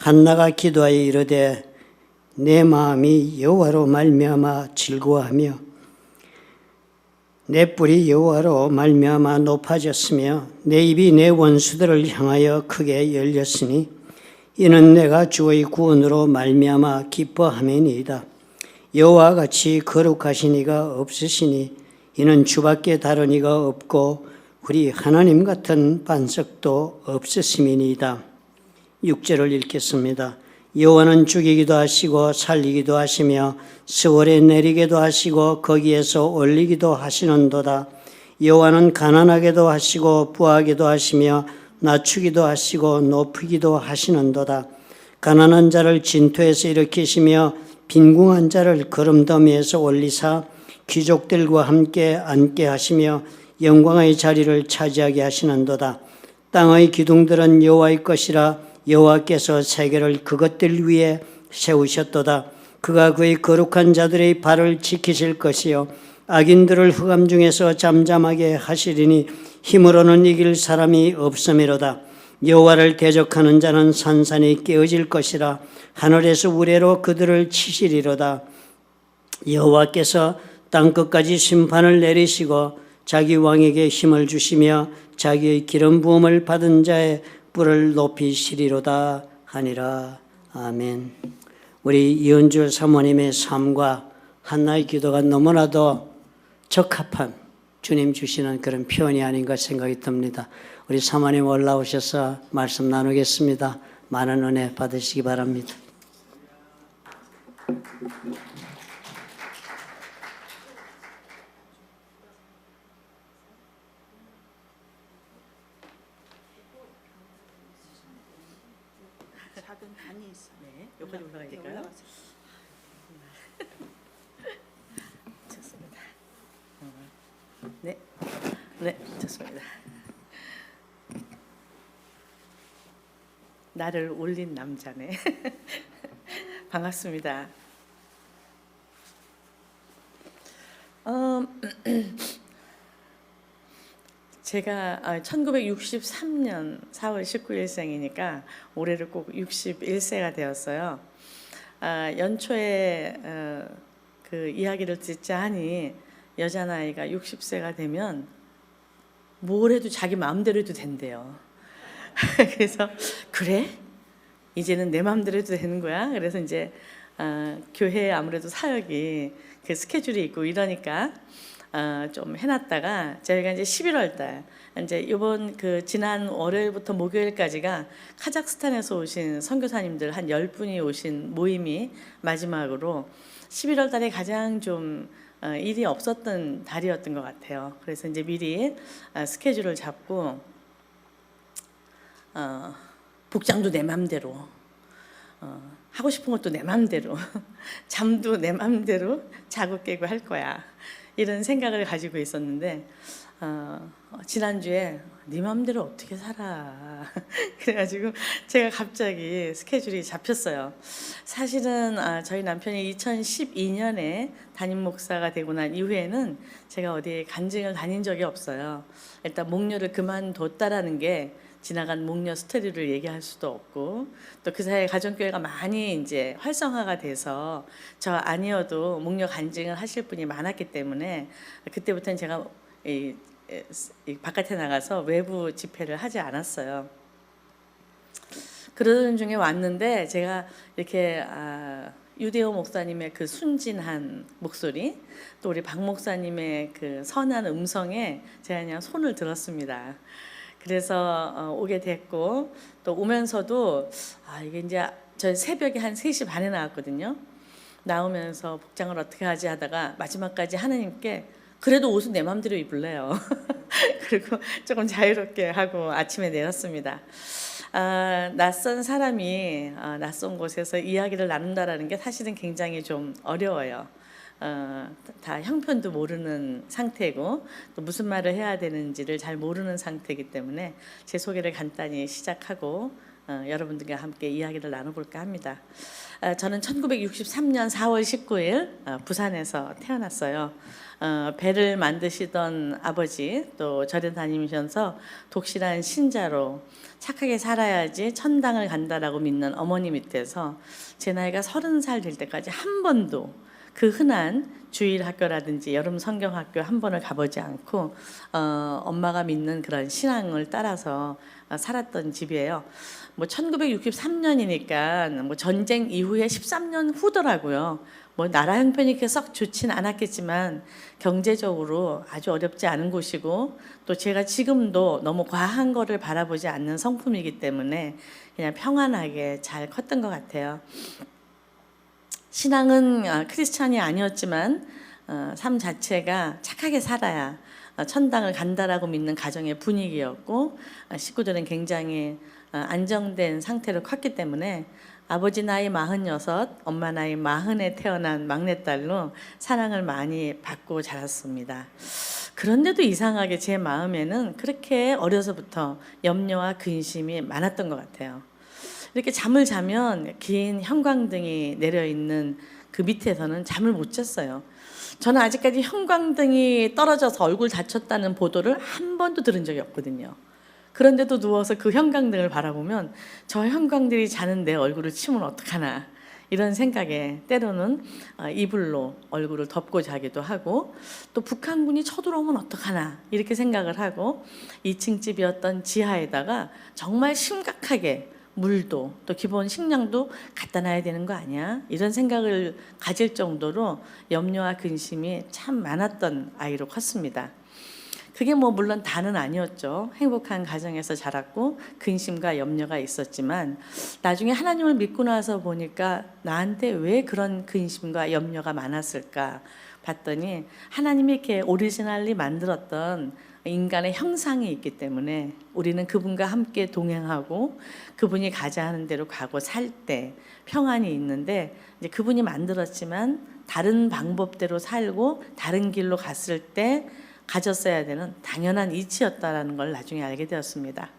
한나가 기도하여 이르되 내 마음이 여호와로 말미암아 즐거워하며 내 뿔이 여호와로 말미암아 높아졌으며 내 입이 내 원수들을 향하여 크게 열렸으니 이는 내가 주의 구원으로 말미암아 기뻐함이니이다. 여호와 같이 거룩하신 이가 없으시니 이는 주밖에 다른 이가 없고 우리 하나님 같은 반석도 없으심이니이다. 6절을 읽겠습니다. 여호와는 죽이기도 하시고 살리기도 하시며 스월에 내리기도 하시고 거기에서 올리기도 하시는도다. 여호와는 가난하게도 하시고 부하게도 하시며 낮추기도 하시고 높이기도 하시는도다. 가난한 자를 진토에서 일으키시며 빈궁한 자를 거름더미에서 올리사 귀족들과 함께 앉게 하시며 영광의 자리를 차지하게 하시는도다. 땅의 기둥들은 여호와의 것이라 여호와께서 세계를 그것들 위에 세우셨도다. 그가 그의 거룩한 자들의 발을 지키실 것이요 악인들을 흑암 중에서 잠잠하게 하시리니 힘으로는 이길 사람이 없음이로다. 여호와를 대적하는 자는 산산이 깨어질 것이라 하늘에서 우레로 그들을 치시리로다. 여호와께서 땅끝까지 심판을 내리시고 자기 왕에게 힘을 주시며 자기의 기름 부음을 받은 자의 뿔을 높이시리로다 하니라. 아멘. 우리 이은주 사모님의 삶과 한나의 기도가 너무나도 적합한 주님 주시는 그런 표현이 아닌가 생각이 듭니다. 우리 사모님 올라오셔서 말씀 나누겠습니다. 많은 은혜 받으시기 바랍니다. 작은 단이 있어. 네, 여기까지 올라가야 될까요? 좋습니다. 네, 네, 좋습니다. 나를 올린 남자네. 반갑습니다. 제가 1963년 4월 19일생이니까 올해를 꼭 61세가 되었어요. 연초에 그 이야기를 듣자 하니 여자 나이가 60세가 되면 뭘 해도 자기 마음대로 해도 된대요. 그래서 그래? 이제는 내 마음대로 해도 되는 거야? 그래서 이제 교회에 아무래도 사역이 그 스케줄이 있고 이러니까 좀 해놨다가 저희가 이제 11월 달 이제 이번 그 지난 월요일부터 목요일까지가 카자흐스탄에서 오신 선교사님들 한 10분이 오신 모임이 마지막으로 11월 달에 가장 좀 일이 없었던 달이었던 것 같아요. 그래서 이제 미리 스케줄을 잡고 복장도 내 맘대로 하고 싶은 것도 내 맘대로 잠도 내 맘대로 자고 깨고 할 거야. 이런 생각을 가지고 있었는데 지난주에 네 맘대로 어떻게 살아 그래가지고 제가 갑자기 스케줄이 잡혔어요. 사실은 저희 남편이 2012년에 담임 목사가 되고 난 이후에는 제가 어디 간증을 다닌 적이 없어요. 일단 목료를 그만뒀다라는 게 지나간 목녀 스토리를 얘기할 수도 없고 또 그 사이에 가정교회가 많이 이제 활성화가 돼서 저 아니어도 목녀 간증을 하실 분이 많았기 때문에 그때부터는 제가 이 바깥에 나가서 외부 집회를 하지 않았어요. 그러던 중에 왔는데 제가 이렇게 유대호 목사님의 그 순진한 목소리 또 우리 박 목사님의 그 선한 음성에 제가 그냥 손을 들었습니다. 그래서 오게 됐고 또 오면서도 이게 이제 저 새벽에 한 3시 반에 나왔거든요. 나오면서 복장을 어떻게 하지 하다가 마지막까지 하느님께 그래도 옷은 내 맘대로 입을래요. 그리고 조금 자유롭게 하고 아침에 내렸습니다. 낯선 사람이 낯선 곳에서 이야기를 나눈다라는 게 사실은 굉장히 좀 어려워요. 다 형편도 모르는 상태고 또 무슨 말을 해야 되는지를 잘 모르는 상태이기 때문에 제 소개를 간단히 시작하고 여러분들과 함께 이야기를 나눠볼까 합니다. 저는 1963년 4월 19일 부산에서 태어났어요. 배를 만드시던 아버지, 또 절에 다니면서 독실한 신자로 착하게 살아야지 천당을 간다라고 믿는 어머니 밑에서 제 나이가 30살 될 때까지 한 번도 그 흔한 주일 학교라든지 여름 성경 학교 한 번을 가보지 않고 엄마가 믿는 그런 신앙을 따라서 살았던 집이에요. 뭐 1963년이니까 뭐 전쟁 이후에 13년 후더라고요. 뭐 나라 형편이 그렇게 썩 좋진 않았겠지만 경제적으로 아주 어렵지 않은 곳이고, 또 제가 지금도 너무 과한 거를 바라보지 않는 성품이기 때문에 그냥 평안하게 잘 컸던 것 같아요. 신앙은 크리스찬이 아니었지만 삶 자체가 착하게 살아야 천당을 간다라고 믿는 가정의 분위기였고, 식구들은 굉장히 안정된 상태로 컸기 때문에 아버지 나이 46, 엄마 나이 40에 태어난 막내딸로 사랑을 많이 받고 자랐습니다. 그런데도 이상하게 제 마음에는 그렇게 어려서부터 염려와 근심이 많았던 것 같아요. 이렇게 잠을 자면 긴 형광등이 내려있는 그 밑에서는 잠을 못 잤어요. 저는 아직까지 형광등이 떨어져서 얼굴 다쳤다는 보도를 한 번도 들은 적이 없거든요. 그런데도 누워서 그 형광등을 바라보면 저 형광들이 자는 내 얼굴을 치면 어떡하나, 이런 생각에 때로는 이불로 얼굴을 덮고 자기도 하고, 또 북한군이 쳐들어오면 어떡하나 이렇게 생각을 하고 2층 집이었던 지하에다가 정말 심각하게 물도 또 기본 식량도 갖다 놔야 되는 거 아니야? 이런 생각을 가질 정도로 염려와 근심이 참 많았던 아이로 컸습니다. 그게 뭐 물론 다는 아니었죠. 행복한 가정에서 자랐고 근심과 염려가 있었지만 나중에 하나님을 믿고 나서 보니까 나한테 왜 그런 근심과 염려가 많았을까 봤더니, 하나님이 이렇게 오리지널리 만들었던 인간의 형상이 있기 때문에 우리는 그분과 함께 동행하고 그분이 가자 하는 대로 가고 살 때 평안이 있는데, 이제 그분이 만들었지만 다른 방법대로 살고 다른 길로 갔을 때 가졌어야 되는 당연한 이치였다라는 걸 나중에 알게 되었습니다.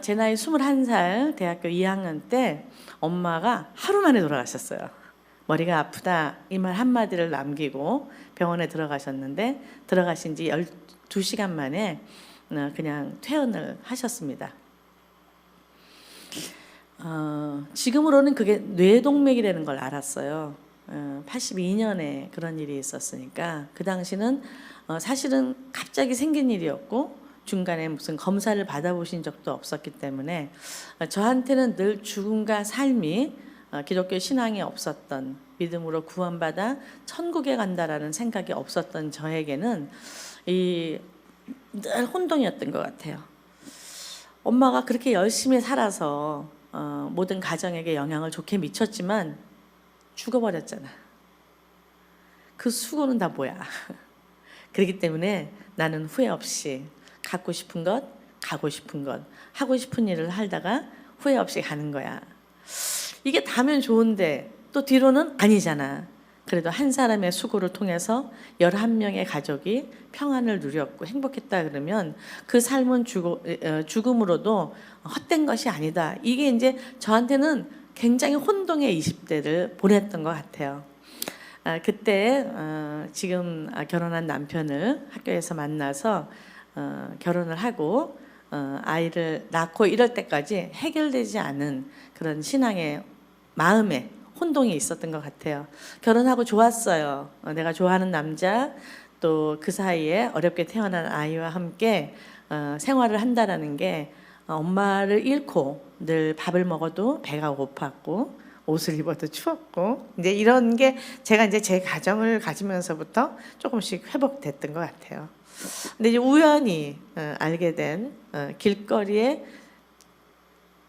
제 나이 21살 대학교 2학년 때 엄마가 하루 만에 돌아가셨어요. 머리가 아프다 이 말 한마디를 남기고 병원에 들어가셨는데, 들어가신 지 12시간 만에 그냥 퇴원을 하셨습니다. 지금으로는 그게 뇌동맥이라는 걸 알았어요. 82년에 그런 일이 있었으니까 그 당시는 사실은 갑자기 생긴 일이었고 중간에 무슨 검사를 받아보신 적도 없었기 때문에 저한테는 늘 죽음과 삶이 기독교 신앙이 없었던, 믿음으로 구원받아 천국에 간다라는 생각이 없었던 저에게는 늘 혼동이었던 것 같아요. 엄마가 그렇게 열심히 살아서 모든 가정에게 영향을 좋게 미쳤지만 죽어버렸잖아. 그 수고는 다 뭐야. 그렇기 때문에 나는 후회 없이 갖고 싶은 것, 가고 싶은 것, 하고 싶은 일을 하다가 후회 없이 가는 거야. 이게 다면 좋은데 또 뒤로는 아니잖아. 그래도 한 사람의 수고를 통해서 11명의 가족이 평안을 누렸고 행복했다 그러면 그 삶은 죽음으로도 헛된 것이 아니다. 이게 이제 저한테는 굉장히 혼동의 20대를 보냈던 것 같아요. 그때 지금 결혼한 남편을 학교에서 만나서 결혼을 하고 아이를 낳고 이럴 때까지 해결되지 않은 그런 신앙의 마음에 혼동이 있었던 것 같아요. 결혼하고 좋았어요. 내가 좋아하는 남자, 또 그 사이에 어렵게 태어난 아이와 함께 생활을 한다라는 게 엄마를 잃고 늘 밥을 먹어도 배가 고팠고 옷을 입어도 추웠고, 이제 이런 게 제가 이제 제 가정을 가지면서부터 조금씩 회복됐던 것 같아요. 근데 이제 우연히 알게 된 길거리에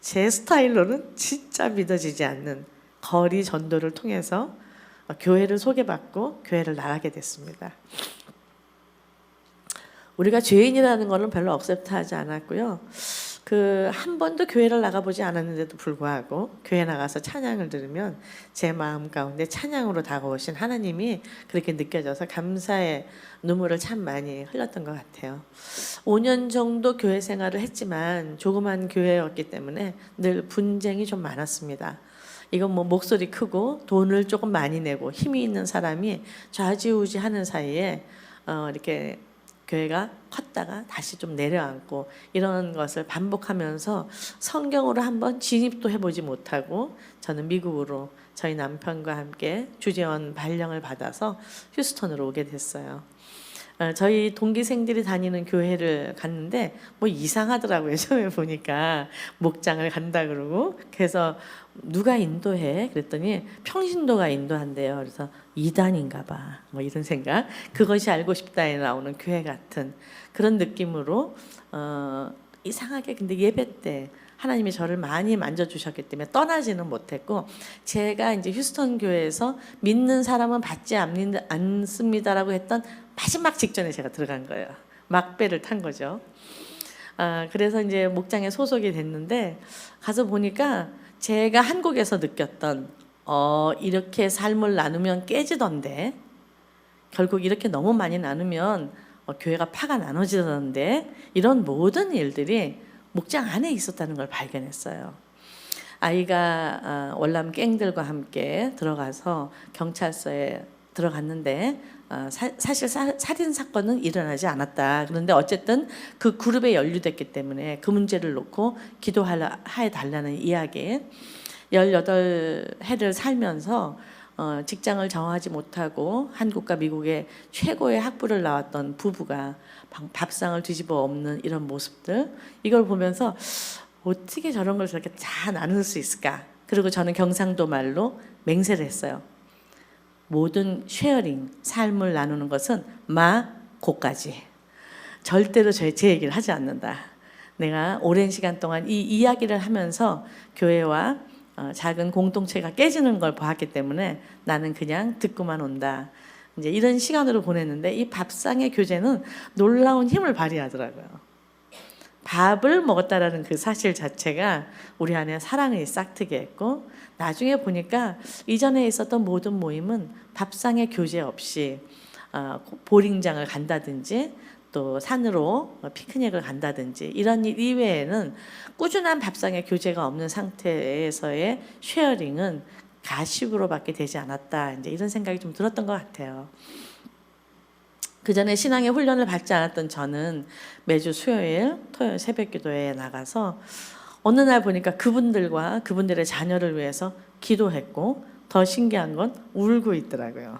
제 스타일로는 진짜 믿어지지 않는 거리 전도를 통해서 교회를 소개받고 교회를 나가게 됐습니다. 우리가 죄인이라는 것은 별로 억셉트하지 않았고요. 그 한 번도 교회를 나가보지 않았는데도 불구하고 교회 나가서 찬양을 들으면 제 마음 가운데 찬양으로 다가오신 하나님이 그렇게 느껴져서 감사의 눈물을 참 많이 흘렸던 것 같아요. 5년 정도 교회 생활을 했지만 조그만 교회였기 때문에 늘 분쟁이 좀 많았습니다. 이건 뭐 목소리 크고 돈을 조금 많이 내고 힘이 있는 사람이 좌지우지하는 사이에 이렇게 교회가 컸다가 다시 좀 내려앉고 이런 것을 반복하면서 성경으로 한번 진입도 해보지 못하고 저는 미국으로 저희 남편과 함께 주재원 발령을 받아서 휴스턴으로 오게 됐어요. 저희 동기생들이 다니는 교회를 갔는데 뭐 이상하더라고요. 처음에 보니까 목장을 간다 그러고 그래서 누가 인도해? 그랬더니 평신도가 인도한대요. 그래서 이단인가 봐. 뭐 이런 생각. 그것이 알고 싶다에 나오는 교회 같은 그런 느낌으로 이상하게 근데 예배 때 하나님이 저를 많이 만져주셨기 때문에 떠나지는 못했고 제가 이제 휴스턴 교회에서 믿는 사람은 받지 않습니다라고 했던 마지막 직전에 제가 들어간 거예요. 막배를 탄 거죠. 그래서 이제 목장에 소속이 됐는데 가서 보니까 제가 한국에서 느꼈던 이렇게 삶을 나누면 깨지던데 결국 이렇게 너무 많이 나누면 교회가 파가 나눠지던데 이런 모든 일들이 목장 안에 있었다는 걸 발견했어요. 아이가 월남 갱들과 함께 들어가서 경찰서에 들어갔는데 사실 살인 사건은 일어나지 않았다. 그런데 어쨌든 그 그룹에 연루됐기 때문에 그 문제를 놓고 기도해 달라는 이야기. 18해를 살면서 직장을 정하지 못하고 한국과 미국의 최고의 학부를 나왔던 부부가 밥상을 뒤집어 엎는 이런 모습들 이걸 보면서 어떻게 저런 걸 저렇게 다 나눌 수 있을까? 그리고 저는 경상도 말로 맹세를 했어요. 모든 쉐어링, 삶을 나누는 것은 고까지. 절대로 제 얘기를 하지 않는다. 내가 오랜 시간 동안 이 이야기를 하면서 교회와 작은 공동체가 깨지는 걸 보았기 때문에 나는 그냥 듣고만 온다. 이제 이런 시간으로 보냈는데 이 밥상의 교제는 놀라운 힘을 발휘하더라고요. 밥을 먹었다라는 그 사실 자체가 우리 안에 사랑을 싹트게 했고 나중에 보니까 이전에 있었던 모든 모임은 밥상의 교제 없이 보링장을 간다든지 또 산으로 피크닉을 간다든지 이런 일 이외에는 꾸준한 밥상의 교제가 없는 상태에서의 쉐어링은 가십으로밖에 되지 않았다. 이제 이런 생각이 좀 들었던 것 같아요. 그 전에 신앙의 훈련을 받지 않았던 저는 매주 수요일, 토요일 새벽기도에 나가서 어느 날 보니까 그분들과 그분들의 자녀를 위해서 기도했고 더 신기한 건 울고 있더라고요.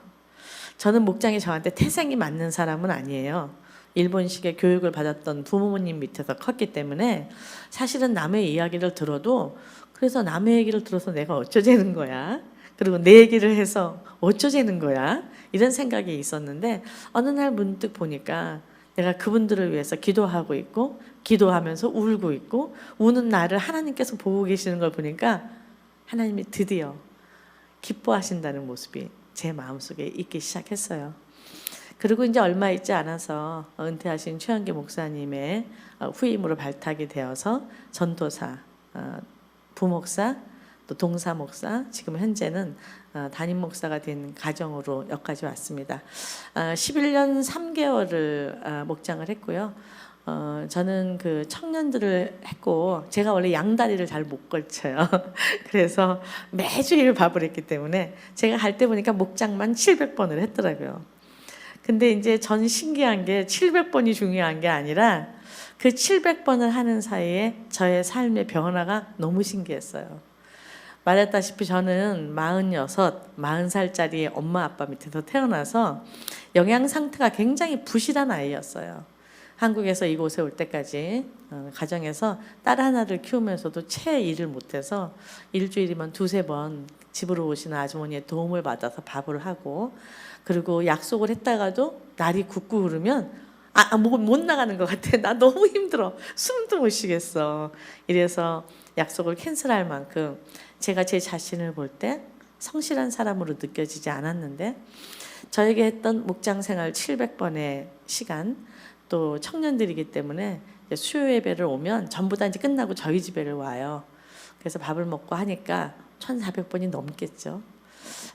저는 목장이 저한테 태생이 맞는 사람은 아니에요. 일본식의 교육을 받았던 부모님 밑에서 컸기 때문에 사실은 남의 이야기를 들어도 그래서 남의 얘기를 들어서 내가 어쩌자는 거야. 그리고 내 얘기를 해서 어쩌자는 거야. 이런 생각이 있었는데 어느 날 문득 보니까 내가 그분들을 위해서 기도하고 있고 기도하면서 울고 있고 우는 나를 하나님께서 보고 계시는 걸 보니까 하나님이 드디어 기뻐하신다는 모습이 제 마음속에 있기 시작했어요. 그리고 이제 얼마 있지 않아서 은퇴하신 최한기 목사님의 후임으로 발탁이 되어서 전도사, 부목사, 또 동사 목사, 지금 현재는 담임 목사가 된 가정으로 여기까지 왔습니다. 11년 3개월을 목장을 했고요. 저는 그 청년들을 했고 제가 원래 양다리를 잘 못 걸쳐요. 그래서 매주일 밥을 했기 때문에 제가 할 때 보니까 목장만 700번을 했더라고요. 근데 이제 전 신기한 게 700번이 중요한 게 아니라 그 700번을 하는 사이에 저의 삶의 변화가 너무 신기했어요. 말했다시피 저는 46, 40살짜리 엄마 아빠 밑에서 태어나서 영양 상태가 굉장히 부실한 아이였어요. 한국에서 이곳에 올 때까지 가정에서 딸 하나를 키우면서도 채 일을 못해서 일주일이면 2-3번 집으로 오시는 아주머니의 도움을 받아서 밥을 하고 그리고 약속을 했다가도 날이 굳고 그러면 못 나가는 것 같아. 나 너무 힘들어. 숨도 못 쉬겠어. 이래서 약속을 캔슬할 만큼 제가 제 자신을 볼 때 성실한 사람으로 느껴지지 않았는데 저에게 했던 목장 생활 700번의 시간 또 청년들이기 때문에 이제 수요 예배를 오면 전부 다 이제 끝나고 저희 집에를 와요. 그래서 밥을 먹고 하니까 1,400번이 넘겠죠.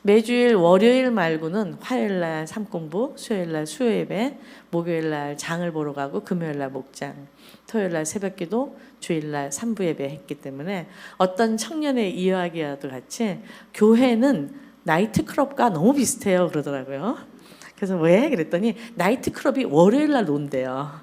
매주일 월요일 말고는 화요일날 삼공부, 수요일날 수요예배, 목요일날 장을 보러 가고 금요일날 목장, 토요일날 새벽기도, 주일날 삼부예배 했기 때문에 어떤 청년의 이야기와도 같이 교회는 나이트클럽과 너무 비슷해요 그러더라고요. 그래서 왜? 그랬더니 나이트클럽이 월요일날 논대요.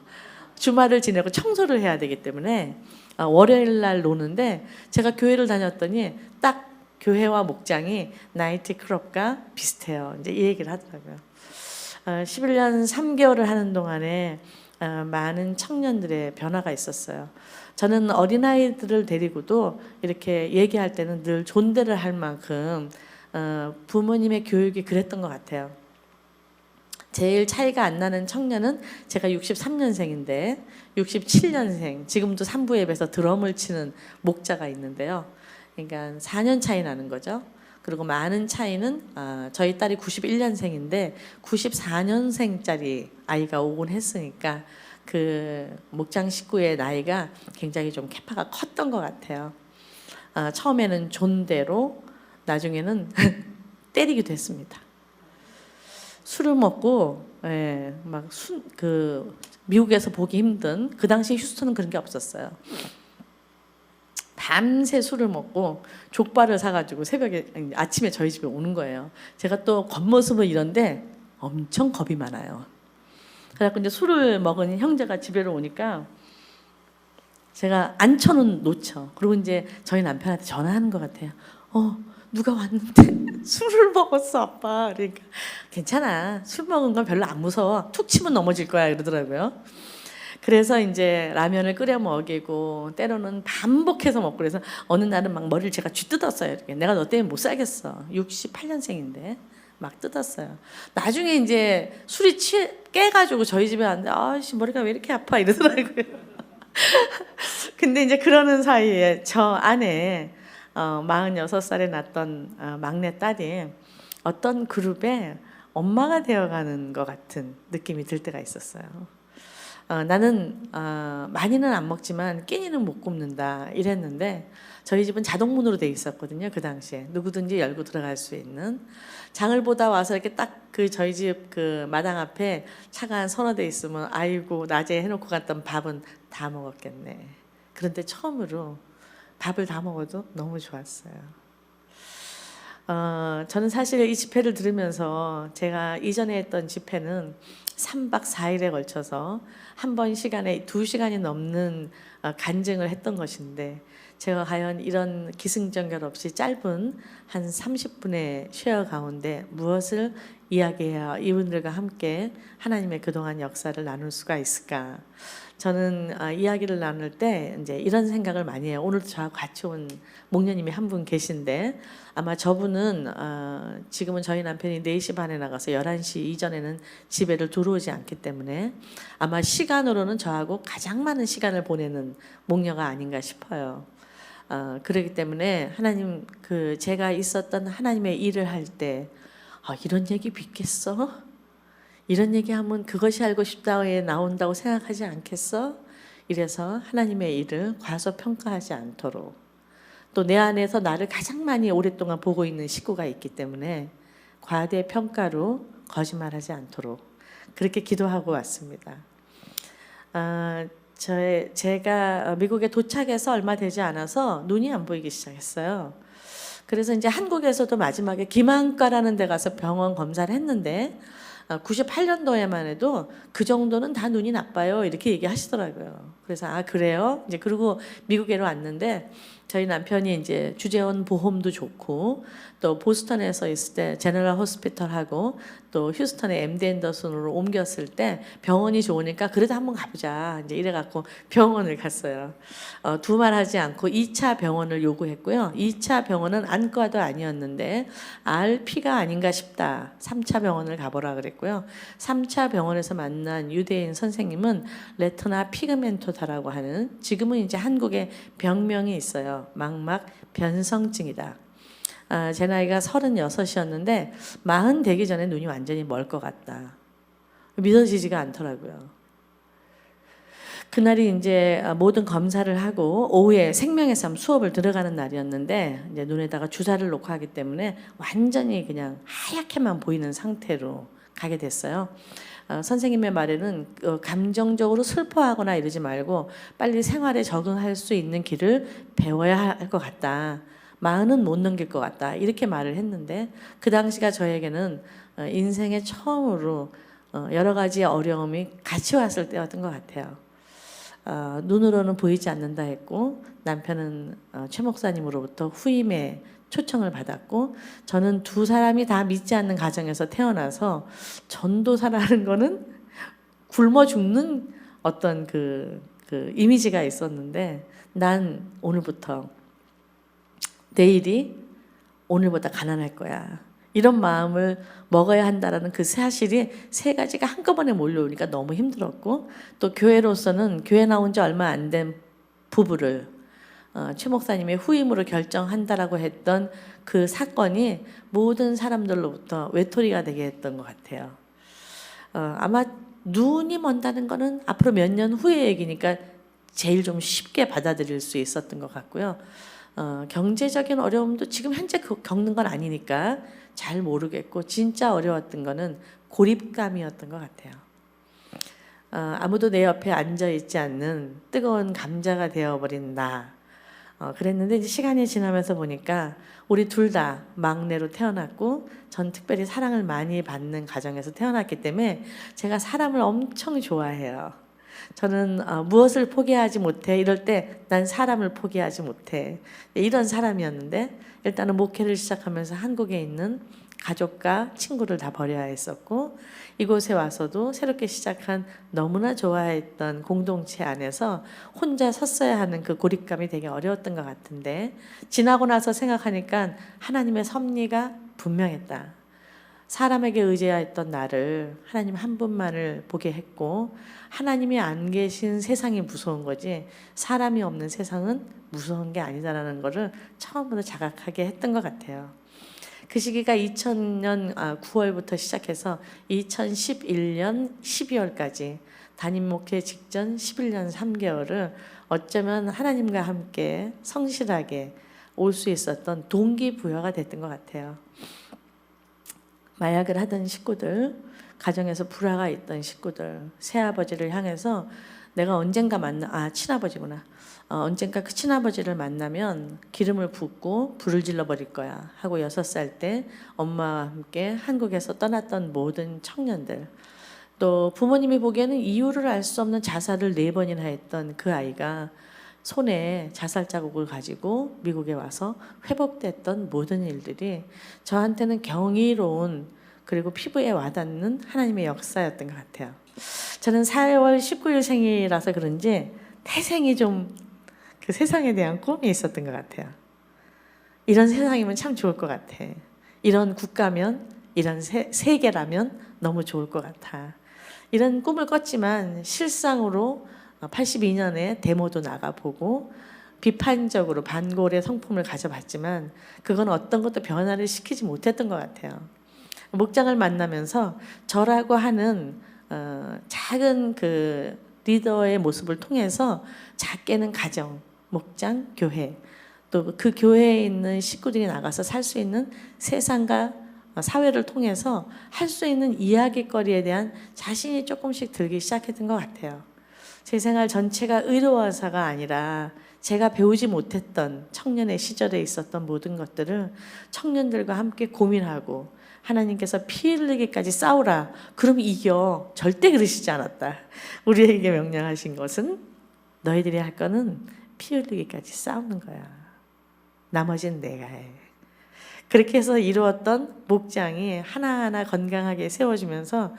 주말을 지내고 청소를 해야 되기 때문에 월요일날 노는데 제가 교회를 다녔더니 딱 교회와 목장이 나이트클럽과 비슷해요. 이제 이 얘기를 하더라고요. 11년 3개월을 하는 동안에 많은 청년들의 변화가 있었어요. 저는 어린아이들을 데리고도 이렇게 얘기할 때는 늘 존대를 할 만큼 부모님의 교육이 그랬던 것 같아요. 제일 차이가 안 나는 청년은 제가 63년생인데 67년생, 지금도 삼부 예배에서 드럼을 치는 목자가 있는데요. 그러니까 4년 차이 나는 거죠. 그리고 많은 차이는 저희 딸이 91년생인데 94년생짜리 아이가 오곤 했으니까 그 목장 식구의 나이가 굉장히 좀 캐파가 컸던 것 같아요. 처음에는 존대로 나중에는 때리기도 했습니다. 술을 먹고 그 미국에서 보기 힘든 그 당시 휴스턴은 그런 게 없었어요. 밤새 술을 먹고 족발을 사가지고 아침에 저희 집에 오는 거예요. 제가 또 겉모습은 이런데 엄청 겁이 많아요. 그래갖고 이제 술을 먹은 형제가 집에로 오니까 제가 앉혀는 놓쳐. 그리고 이제 저희 남편한테 전화하는 것 같아요. 누가 왔는데 술을 먹었어 아빠. 그러니까 괜찮아. 술 먹은 건 별로 안 무서워. 툭 치면 넘어질 거야 이러더라고요. 그래서 이제 라면을 끓여 먹이고 때로는 반복해서 먹고 그래서 어느 날은 막 머리를 제가 쥐뜯었어요. 이렇게. 내가 너 때문에 못 살겠어. 68년생인데 막 뜯었어요. 나중에 이제 술이 깨가지고 저희 집에 왔는데 아씨 머리가 왜 이렇게 아파 이러더라고요. 근데 이제 그러는 사이에 저 아내 46살에 낳았던 막내 딸이 어떤 그룹에 엄마가 되어가는 것 같은 느낌이 들 때가 있었어요. 나는 많이는 안 먹지만 끼니는 못 굶는다 이랬는데 저희 집은 자동문으로 돼 있었거든요. 그 당시에 누구든지 열고 들어갈 수 있는. 장을 보다 와서 이렇게 딱 그 저희 집 그 마당 앞에 차가 한 서너 대 있으면 아이고 낮에 해놓고 갔던 밥은 다 먹었겠네. 그런데 처음으로 밥을 다 먹어도 너무 좋았어요. 저는 사실 이 집회를 들으면서 제가 이전에 했던 집회는 3박 4일에 걸쳐서 한 번 시간에 2시간이 넘는 간증을 했던 것인데 제가 과연 이런 기승전결 없이 짧은 한 30분의 쉐어 가운데 무엇을 이야기해야 이분들과 함께 하나님의 그동안 역사를 나눌 수가 있을까? 저는 이야기를 나눌 때 이제 이런 생각을 많이 해요. 오늘도 저하고 같이 온 목녀님이 한 분 계신데 아마 저분은 지금은 저희 남편이 4시 반에 나가서 11시 이전에는 집에를 들어오지 않기 때문에 아마 시간으로는 저하고 가장 많은 시간을 보내는 목녀가 아닌가 싶어요. 그렇기 때문에 하나님 제가 있었던 하나님의 일을 할 때 이런 얘기 믿겠어? 이런 얘기하면 그것이 알고 싶다에 나온다고 생각하지 않겠어? 이래서 하나님의 일을 과소평가하지 않도록 또 내 안에서 나를 가장 많이 오랫동안 보고 있는 식구가 있기 때문에 과대평가로 거짓말하지 않도록 그렇게 기도하고 왔습니다. 제가 미국에 도착해서 얼마 되지 않아서 눈이 안 보이기 시작했어요. 그래서 이제 한국에서도 마지막에 김한과라는 데 가서 병원 검사를 했는데 98년도에만 해도 그 정도는 다 눈이 나빠요 이렇게 얘기하시더라고요. 그래서 그래요? 이제 그리고 미국에로 왔는데 저희 남편이 이제 주재원 보험도 좋고 또 보스턴에서 있을 때 제너럴 호스피털하고 또 휴스턴의 MD 앤더슨으로 옮겼을 때 병원이 좋으니까 그래도 한번 가보자 이제 이래갖고 병원을 갔어요. 두말하지 않고 2차 병원을 요구했고요. 2차 병원은 안과도 아니었는데 RP가 아닌가 싶다. 3차 병원을 가보라 그랬고요. 3차 병원에서 만난 유대인 선생님은 레티나 피그멘토다라고 하는 지금은 이제 한국에 병명이 있어요. 망막 변성증이다. 제 나이가 36이었는데 40 되기 전에 눈이 완전히 멀 것 같다. 믿어지지가 않더라고요. 그날이 이제 모든 검사를 하고 오후에 생명의 삶 수업을 들어가는 날이었는데 이제 눈에다가 주사를 놓고 하기 때문에 완전히 그냥 하얗게만 보이는 상태로 가게 됐어요. 선생님의 말에는 감정적으로 슬퍼하거나 이러지 말고 빨리 생활에 적응할 수 있는 길을 배워야 할 것 같다. 마흔은 못 넘길 것 같다. 이렇게 말을 했는데 그 당시가 저에게는 인생의 처음으로 여러 가지 어려움이 같이 왔을 때였던 것 같아요. 눈으로는 보이지 않는다 했고 남편은 최 목사님으로부터 후임의 초청을 받았고 저는 두 사람이 다 믿지 않는 가정에서 태어나서 전도사라는 거는 굶어 죽는 어떤 그 이미지가 있었는데 난 오늘부터 내일이 오늘보다 가난할 거야. 이런 마음을 먹어야 한다라는 그 사실이 세 가지가 한꺼번에 몰려오니까 너무 힘들었고 또 교회로서는 교회 나온 지 얼마 안 된 부부를 최 목사님의 후임으로 결정한다라고 했던 그 사건이 모든 사람들로부터 외톨이가 되게 했던 것 같아요. 아마 눈이 먼다는 거는 앞으로 몇 년 후의 얘기니까 제일 좀 쉽게 받아들일 수 있었던 것 같고요. 경제적인 어려움도 지금 현재 겪는 건 아니니까 잘 모르겠고 진짜 어려웠던 거는 고립감이었던 것 같아요. 아무도 내 옆에 앉아 있지 않는 뜨거운 감자가 되어버린 나. 그랬는데 이제 시간이 지나면서 보니까 우리 둘 다 막내로 태어났고 전 특별히 사랑을 많이 받는 가정에서 태어났기 때문에 제가 사람을 엄청 좋아해요. 저는 무엇을 포기하지 못해 이럴 때 난 사람을 포기하지 못해 이런 사람이었는데 일단은 목회를 시작하면서 한국에 있는 가족과 친구를 다 버려야 했었고 이곳에 와서도 새롭게 시작한 너무나 좋아했던 공동체 안에서 혼자 섰어야 하는 그 고립감이 되게 어려웠던 것 같은데 지나고 나서 생각하니까 하나님의 섭리가 분명했다. 사람에게 의지했던 나를 하나님 한 분만을 보게 했고 하나님이 안 계신 세상이 무서운 거지 사람이 없는 세상은 무서운 게 아니다라는 것을 처음으로 자각하게 했던 것 같아요. 그 시기가 2000년 9월부터 시작해서 2011년 12월까지 담임 목회 직전 11년 3개월을 어쩌면 하나님과 함께 성실하게 올 수 있었던 동기부여가 됐던 것 같아요. 마약을 하던 식구들, 가정에서 불화가 있던 식구들, 새아버지를 향해서 내가 언젠가 친아버지구나. 언젠가 그 친아버지를 만나면 기름을 붓고 불을 질러버릴 거야 하고 6살 때 엄마와 함께 한국에서 떠났던 모든 청년들, 또 부모님이 보기에는 이유를 알 수 없는 자살을 4번이나 했던 그 아이가 손에 자살 자국을 가지고 미국에 와서 회복됐던 모든 일들이 저한테는 경이로운 그리고 피부에 와닿는 하나님의 역사였던 것 같아요. 저는 4월 19일 생이라서 그런지 태생이 좀 그 세상에 대한 꿈이 있었던 것 같아요. 이런 세상이면 참 좋을 것 같아. 이런 국가면, 이런 세계라면 너무 좋을 것 같아. 이런 꿈을 꿨지만 실상으로 82년에 데모도 나가보고 비판적으로 반골의 성품을 가져봤지만 그건 어떤 것도 변화를 시키지 못했던 것 같아요. 목장을 만나면서 저라고 하는 작은 그 리더의 모습을 통해서 작게는 가정, 목장, 교회 또 그 교회에 있는 식구들이 나가서 살 수 있는 세상과 사회를 통해서 할 수 있는 이야기거리에 대한 자신이 조금씩 들기 시작했던 것 같아요. 제 생활 전체가 의로와서가 아니라 제가 배우지 못했던 청년의 시절에 있었던 모든 것들을 청년들과 함께 고민하고 하나님께서 피 흘리기까지 싸우라. 그럼 이겨. 절대 그러시지 않았다. 우리에게 명령하신 것은 너희들이 할 거는 피 흘리기까지 싸우는 거야. 나머지는 내가 해. 그렇게 해서 이루었던 목장이 하나하나 건강하게 세워지면서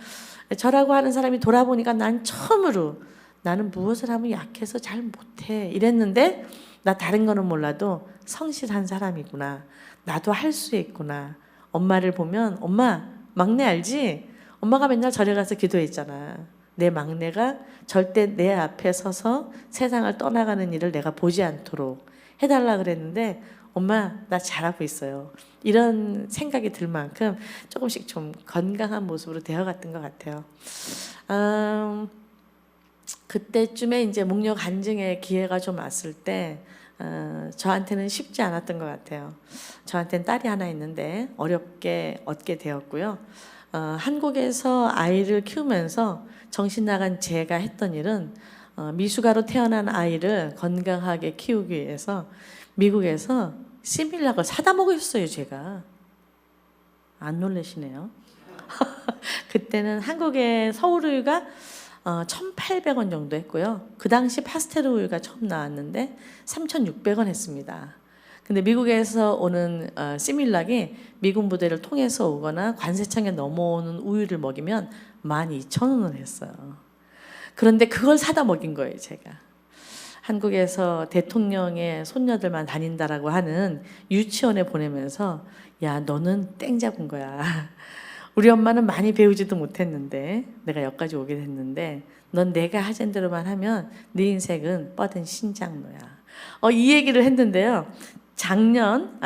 저라고 하는 사람이 돌아보니까 난 처음으로 나는 무엇을 하면 약해서 잘 못해 이랬는데 나 다른 거는 몰라도 성실한 사람이구나. 나도 할 수 있구나. 엄마를 보면 엄마 막내 알지? 엄마가 맨날 절에 가서 기도했잖아. 내 막내가 절대 내 앞에 서서 세상을 떠나가는 일을 내가 보지 않도록 해달라 그랬는데 엄마 나 잘하고 있어요. 이런 생각이 들 만큼 조금씩 좀 건강한 모습으로 되어갔던 것 같아요. 그때쯤에 이제 목욕 간증의 기회가 좀 왔을 때 저한테는 쉽지 않았던 것 같아요. 저한테는 딸이 하나 있는데 어렵게 얻게 되었고요. 한국에서 아이를 키우면서 정신 나간 제가 했던 일은 미숙아로 태어난 아이를 건강하게 키우기 위해서 미국에서 시밀락을 사다 먹였어요, 제가. 안 놀라시네요. 그때는 한국의 서울우유가 1,800원 정도 했고요. 그 당시 파스텔 우유가 처음 나왔는데 3,600원 했습니다. 근데 미국에서 오는 시밀락이 미군 부대를 통해서 오거나 관세청에 넘어오는 우유를 먹이면 12,000원을 했어요. 그런데 그걸 사다 먹인 거예요, 제가. 한국에서 대통령의 손녀들만 다닌다라고 하는 유치원에 보내면서 야, 너는 땡 잡은 거야. 우리 엄마는 많이 배우지도 못했는데 내가 여기까지 오게 됐는데 넌 내가 하자는 대로만 하면 네 인생은 뻗은 신장로야. 이 얘기를 했는데요. 작년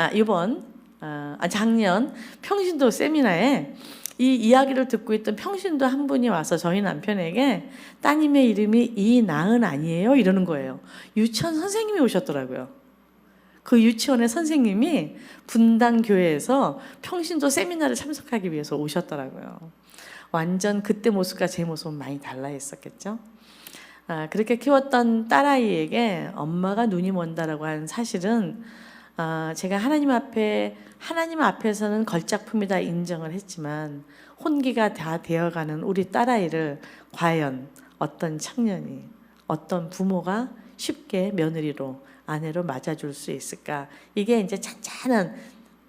평신도 세미나에 이 이야기를 듣고 있던 평신도 한 분이 와서 저희 남편에게 따님의 이름이 이나은 아니에요? 이러는 거예요. 유치원 선생님이 오셨더라고요. 그 유치원의 선생님이 분당교회에서 평신도 세미나를 참석하기 위해서 오셨더라고요. 완전 그때 모습과 제 모습은 많이 달라 있었겠죠. 그렇게 키웠던 딸아이에게 엄마가 눈이 먼다라고 하는 사실은 제가 하나님 앞에서는 걸작품이다 인정을 했지만 혼기가 다 되어가는 우리 딸아이를 과연 어떤 청년이, 어떤 부모가 쉽게 며느리로, 아내로 맞아줄 수 있을까? 이게 이제 잔잔한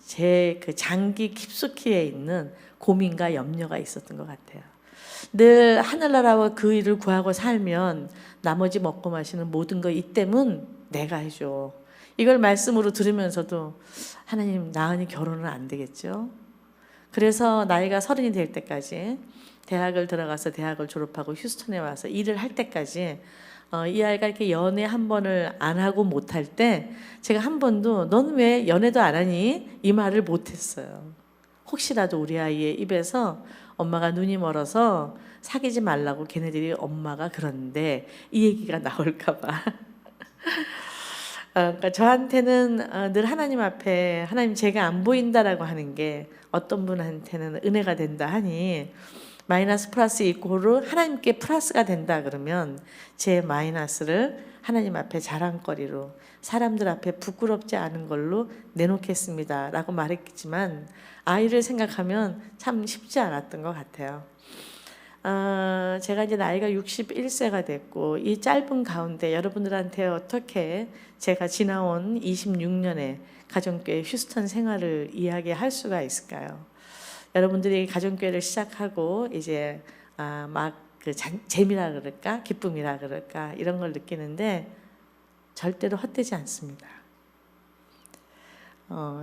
제 그 장기 깊숙이에 있는 고민과 염려가 있었던 것 같아요. 늘 하늘나라와 그 일을 구하고 살면 나머지 먹고 마시는 모든 거 이때문 내가 해줘. 이걸 말씀으로 들으면서도 하나님, 나은이 결혼은 안 되겠죠? 그래서 나이가 30이 될 때까지 대학을 들어가서 대학을 졸업하고 휴스턴에 와서 일을 할 때까지 이 아이가 이렇게 연애 한 번을 안 하고 못 할 때 제가 한 번도 넌 왜 연애도 안 하니? 이 말을 못 했어요. 혹시라도 우리 아이의 입에서 엄마가 눈이 멀어서 사귀지 말라고 걔네들이 엄마가 그러는데 이 얘기가 나올까 봐. 그러니까 저한테는 늘 하나님 앞에 하나님 제가 안 보인다라고 하는 게 어떤 분한테는 은혜가 된다 하니 마이너스 플러스 이꼴로 하나님께 플러스가 된다 그러면 제 마이너스를 하나님 앞에 자랑거리로 사람들 앞에 부끄럽지 않은 걸로 내놓겠습니다 라고 말했지만 아이를 생각하면 참 쉽지 않았던 것 같아요. 제가 이제 나이가 61세가 됐고 이 짧은 가운데 여러분들한테 어떻게 제가 지나온 26년의 가정교회 휴스턴 생활을 이야기할 수가 있을까요? 여러분들이 가정교회를 시작하고 이제 막 그 재미라 그럴까 기쁨이라 그럴까 이런 걸 느끼는데 절대로 헛되지 않습니다.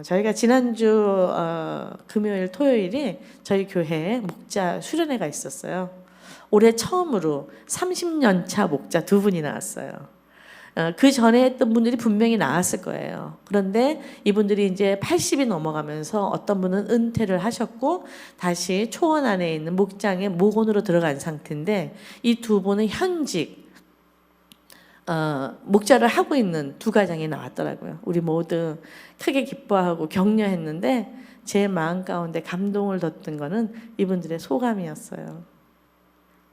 저희가 지난주 금요일 토요일이 저희 교회에 목자 수련회가 있었어요. 올해 처음으로 30년 차 목자 2분이 나왔어요. 그 전에 했던 분들이 분명히 나왔을 거예요. 그런데 이분들이 이제 80이 넘어가면서 어떤 분은 은퇴를 하셨고 다시 초원 안에 있는 목장에 목원으로 들어간 상태인데 이 2분은 현직 목자를 하고 있는 2가정이 나왔더라고요. 우리 모두 크게 기뻐하고 격려했는데 제 마음 가운데 감동을 뒀던 거는 이분들의 소감이었어요.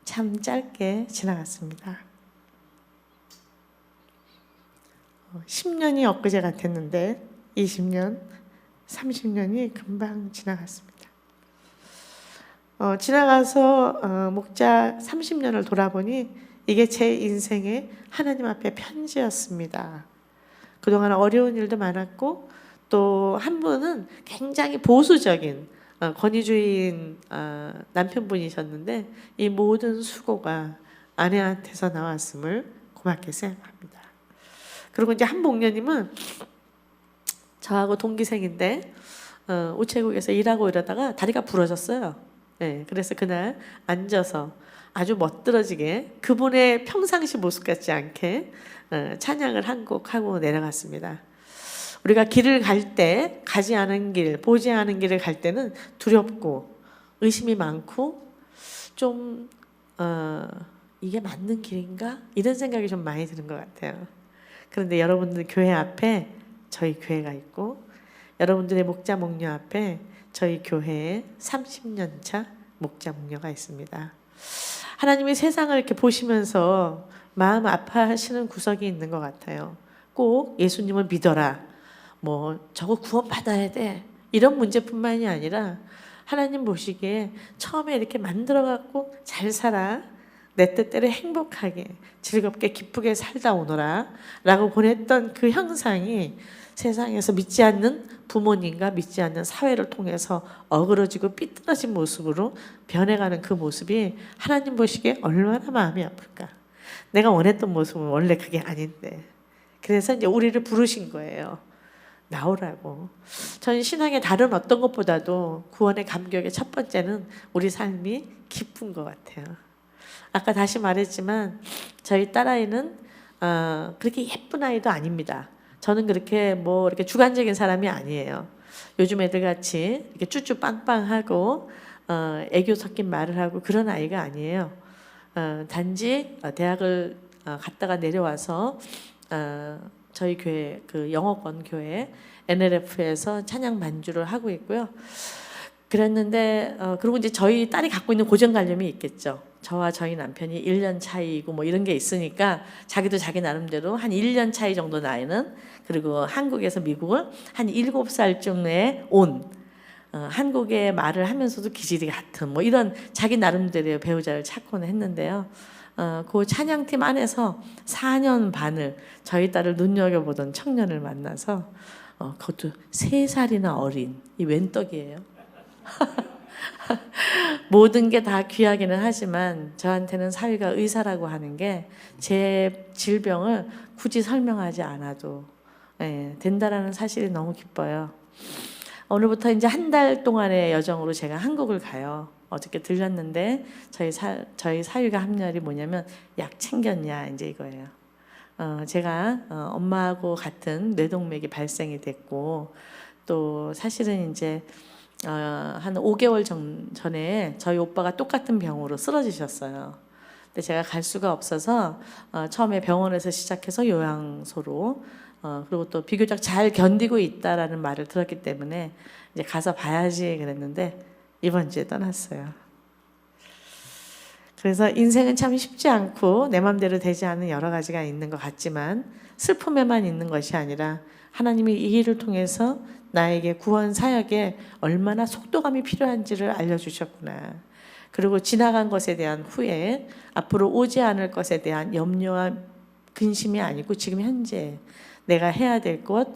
참 짧게 지나갔습니다. 10년이 엊그제 같았는데 20년, 30년이 금방 지나갔습니다. 지나가서 목자 30년을 돌아보니 이게 제 인생의 하나님 앞에 편지였습니다. 그동안 어려운 일도 많았고 또 한 분은 굉장히 보수적인 권위주의인 남편분이셨는데 이 모든 수고가 아내한테서 나왔음을 고맙게 생각합니다. 그리고 이제 한 목녀님은 저하고 동기생인데 우체국에서 일하고 이러다가 다리가 부러졌어요. 네, 그래서 그날 앉아서 아주 멋들어지게 그분의 평상시 모습 같지 않게 찬양을 한 곡 하고 내려갔습니다. 우리가 길을 갈 때 가지 않은 길, 보지 않은 길을 갈 때는 두렵고 의심이 많고 좀 이게 맞는 길인가? 이런 생각이 좀 많이 드는 것 같아요. 그런데 여러분들 교회 앞에 저희 교회가 있고 여러분들의 목자 목녀 앞에 저희 교회에 30년 차 목자 목녀가 있습니다. 하나님이 세상을 이렇게 보시면서 마음 아파하시는 구석이 있는 것 같아요. 꼭 예수님을 믿어라. 뭐 저거 구원 받아야 돼. 이런 문제뿐만이 아니라 하나님 보시기에 처음에 이렇게 만들어갖고 잘 살아. 내 뜻대로 행복하게 즐겁게 기쁘게 살다 오너라 라고 보냈던 그 형상이 세상에서 믿지 않는 부모님과 믿지 않는 사회를 통해서 어그러지고 삐뚤어진 모습으로 변해가는 그 모습이 하나님 보시기에 얼마나 마음이 아플까. 내가 원했던 모습은 원래 그게 아닌데. 그래서 이제 우리를 부르신 거예요. 나오라고. 저는 신앙의 다른 어떤 것보다도 구원의 감격의 첫 번째는 우리 삶이 기쁜 것 같아요. 아까 다시 말했지만 저희 딸아이는 그렇게 예쁜 아이도 아닙니다. 저는 그렇게 뭐 이렇게 주관적인 사람이 아니에요. 요즘 애들 같이 이렇게 쭈쭈 빵빵하고 애교 섞인 말을 하고 그런 아이가 아니에요. 단지 대학을 갔다가 내려와서 저희 교회 그 영어권 교회 NLF에서 찬양 반주를 하고 있고요. 그랬는데 그리고 이제 저희 딸이 갖고 있는 고정관념이 있겠죠. 저와 저희 남편이 1년 차이고 뭐 이런 게 있으니까 자기도 자기 나름대로 한 1년 차이 정도 나이는 그리고 한국에서 미국을 한 7살쯤에 온 한국의 말을 하면서도 기질이 같은 뭐 이런 자기 나름대로의 배우자를 찾고는 했는데요. 그 찬양팀 안에서 4년 반을 저희 딸을 눈여겨보던 청년을 만나서 그것도 3살이나 어린 이 웬 떡이에요. 모든 게 다 귀하기는 하지만 저한테는 사위가 의사라고 하는 게 제 질병을 굳이 설명하지 않아도 된다라는 사실이 너무 기뻐요. 오늘부터 이제 한 달 동안의 여정으로 제가 한국을 가요. 어저께 들렸는데 저희 사위가 한 말이 뭐냐면 약 챙겼냐 이제 이거예요. 제가 엄마하고 같은 뇌동맥이 발생이 됐고 또 사실은 이제 한 5개월 전에 저희 오빠가 똑같은 병으로 쓰러지셨어요. 근데 제가 갈 수가 없어서 처음에 병원에서 시작해서 요양소로 그리고 또 비교적 잘 견디고 있다라는 말을 들었기 때문에 이제 가서 봐야지 그랬는데 이번 주에 떠났어요. 그래서 인생은 참 쉽지 않고 내 맘대로 되지 않는 여러 가지가 있는 것 같지만 슬픔에만 있는 것이 아니라 하나님이 이 일을 통해서 나에게 구원 사역에 얼마나 속도감이 필요한지를 알려주셨구나. 그리고 지나간 것에 대한 후회, 앞으로 오지 않을 것에 대한 염려와 근심이 아니고 지금 현재 내가 해야 될 것,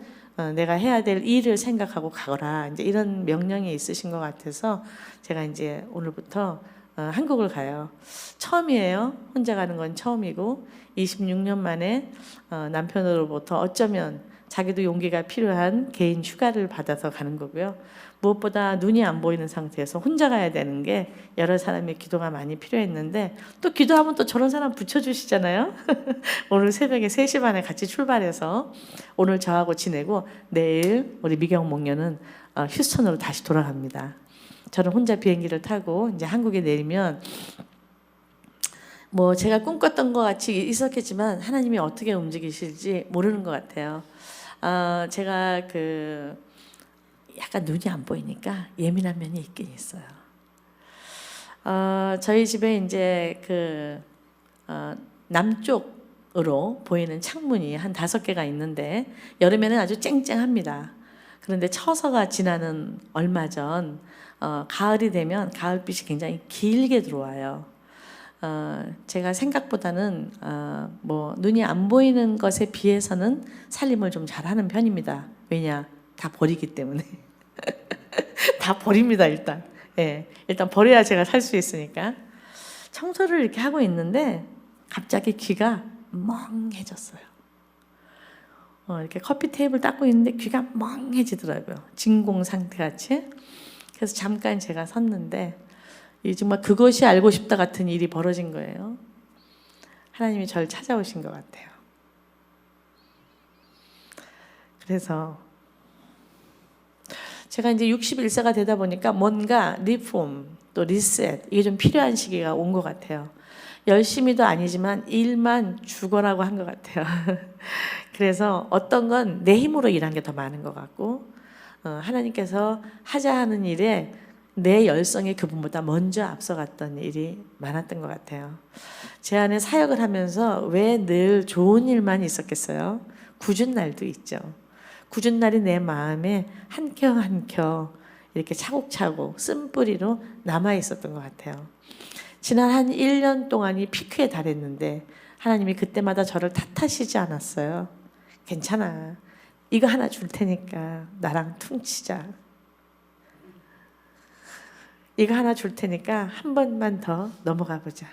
내가 해야 될 일을 생각하고 가거라. 이제 이런 명령이 있으신 것 같아서 제가 이제 오늘부터 한국을 가요. 처음이에요. 혼자 가는 건 처음이고 26년 만에 남편으로부터 어쩌면 자기도 용기가 필요한 개인 휴가를 받아서 가는 거고요. 무엇보다 눈이 안 보이는 상태에서 혼자 가야 되는 게 여러 사람의 기도가 많이 필요했는데 또 기도하면 또 저런 사람 붙여주시잖아요. 오늘 새벽에 3시 반에 같이 출발해서 오늘 저하고 지내고 내일 우리 미경 목녀는 휴스턴으로 다시 돌아갑니다. 저는 혼자 비행기를 타고 이제 한국에 내리면 뭐 제가 꿈꿨던 것 같이 있었겠지만 하나님이 어떻게 움직이실지 모르는 것 같아요. 제가 약간 눈이 안 보이니까 예민한 면이 있긴 있어요. 저희 집에 이제 남쪽으로 보이는 창문이 한 5개가 있는데 여름에는 아주 쨍쨍합니다. 그런데 처서가 지나는 얼마 전 가을이 되면 가을빛이 굉장히 길게 들어와요. 제가 생각보다는 뭐 눈이 안 보이는 것에 비해서는 살림을 좀 잘하는 편입니다. 왜냐? 다 버리기 때문에. 다 버립니다 일단. 일단 버려야 제가 살 수 있으니까. 청소를 이렇게 하고 있는데 갑자기 귀가 멍해졌어요. 이렇게 커피 테이블 닦고 있는데 귀가 멍해지더라고요. 진공 상태 같이. 그래서 잠깐 제가 섰는데 정말 그것이 알고 싶다 같은 일이 벌어진 거예요. 하나님이 저를 찾아오신 것 같아요. 그래서 제가 이제 61세가 되다 보니까 뭔가 리폼 또 리셋 이게 좀 필요한 시기가 온 것 같아요. 열심히도 아니지만 일만 죽어라고 한 것 같아요. 그래서 어떤 건 내 힘으로 일한 게 더 많은 것 같고 하나님께서 하자 하는 일에 내 열성이 그분보다 먼저 앞서갔던 일이 많았던 것 같아요. 제 안에 사역을 하면서 왜 늘 좋은 일만 있었겠어요? 굳은 날도 있죠. 굳은 날이 내 마음에 한 켜 한 켜 이렇게 차곡차곡 쓴뿌리로 남아 있었던 것 같아요. 지난 한 1년 동안이 피크에 달했는데 하나님이 그때마다 저를 탓하시지 않았어요. 괜찮아. 이거 하나 줄 테니까 나랑 퉁치자. 이거 하나 줄 테니까 한 번만 더 넘어가 보자.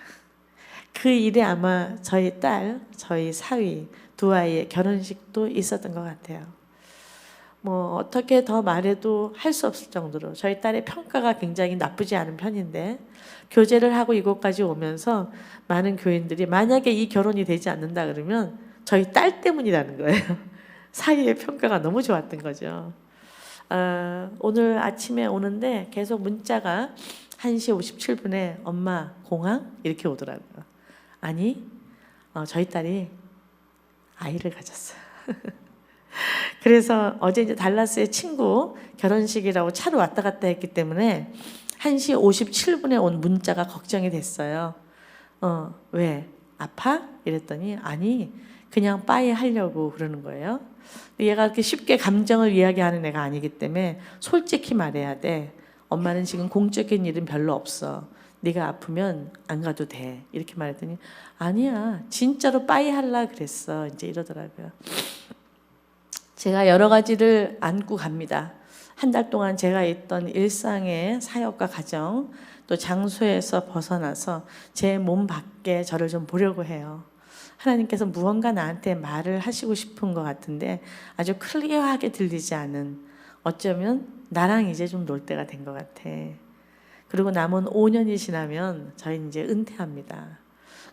그 일에 아마 저희 딸, 저희 사위 두 아이의 결혼식도 있었던 것 같아요. 뭐 어떻게 더 말해도 할 수 없을 정도로 저희 딸의 평가가 굉장히 나쁘지 않은 편인데 교제를 하고 이곳까지 오면서 많은 교인들이 만약에 이 결혼이 되지 않는다 그러면 저희 딸 때문이라는 거예요. 사위의 평가가 너무 좋았던 거죠. 오늘 아침에 오는데 계속 문자가 1시 57분에 엄마 공항? 이렇게 오더라고요. 아니 저희 딸이 아이를 가졌어요. 그래서 어제 이제 달라스의 친구 결혼식이라고 차로 왔다 갔다 했기 때문에 1시 57분에 온 문자가 걱정이 됐어요. 왜? 아파? 이랬더니 아니 그냥 빠이 하려고 그러는 거예요. 얘가 그렇게 쉽게 감정을 이야기하는 애가 아니기 때문에 솔직히 말해야 돼. 엄마는 지금 공적인 일은 별로 없어. 네가 아프면 안 가도 돼. 이렇게 말했더니 아니야 진짜로 빠이 할라 그랬어. 이제 이러더라고요. 제가 여러 가지를 안고 갑니다. 한 달 동안 제가 있던 일상의 사역과 가정 또 장소에서 벗어나서 제 몸 밖에 저를 좀 보려고 해요. 하나님께서 무언가 나한테 말을 하시고 싶은 것 같은데 아주 클리어하게 들리지 않은 어쩌면 나랑 이제 좀 놀 때가 된 것 같아. 그리고 남은 5년이 지나면 저희 이제 은퇴합니다.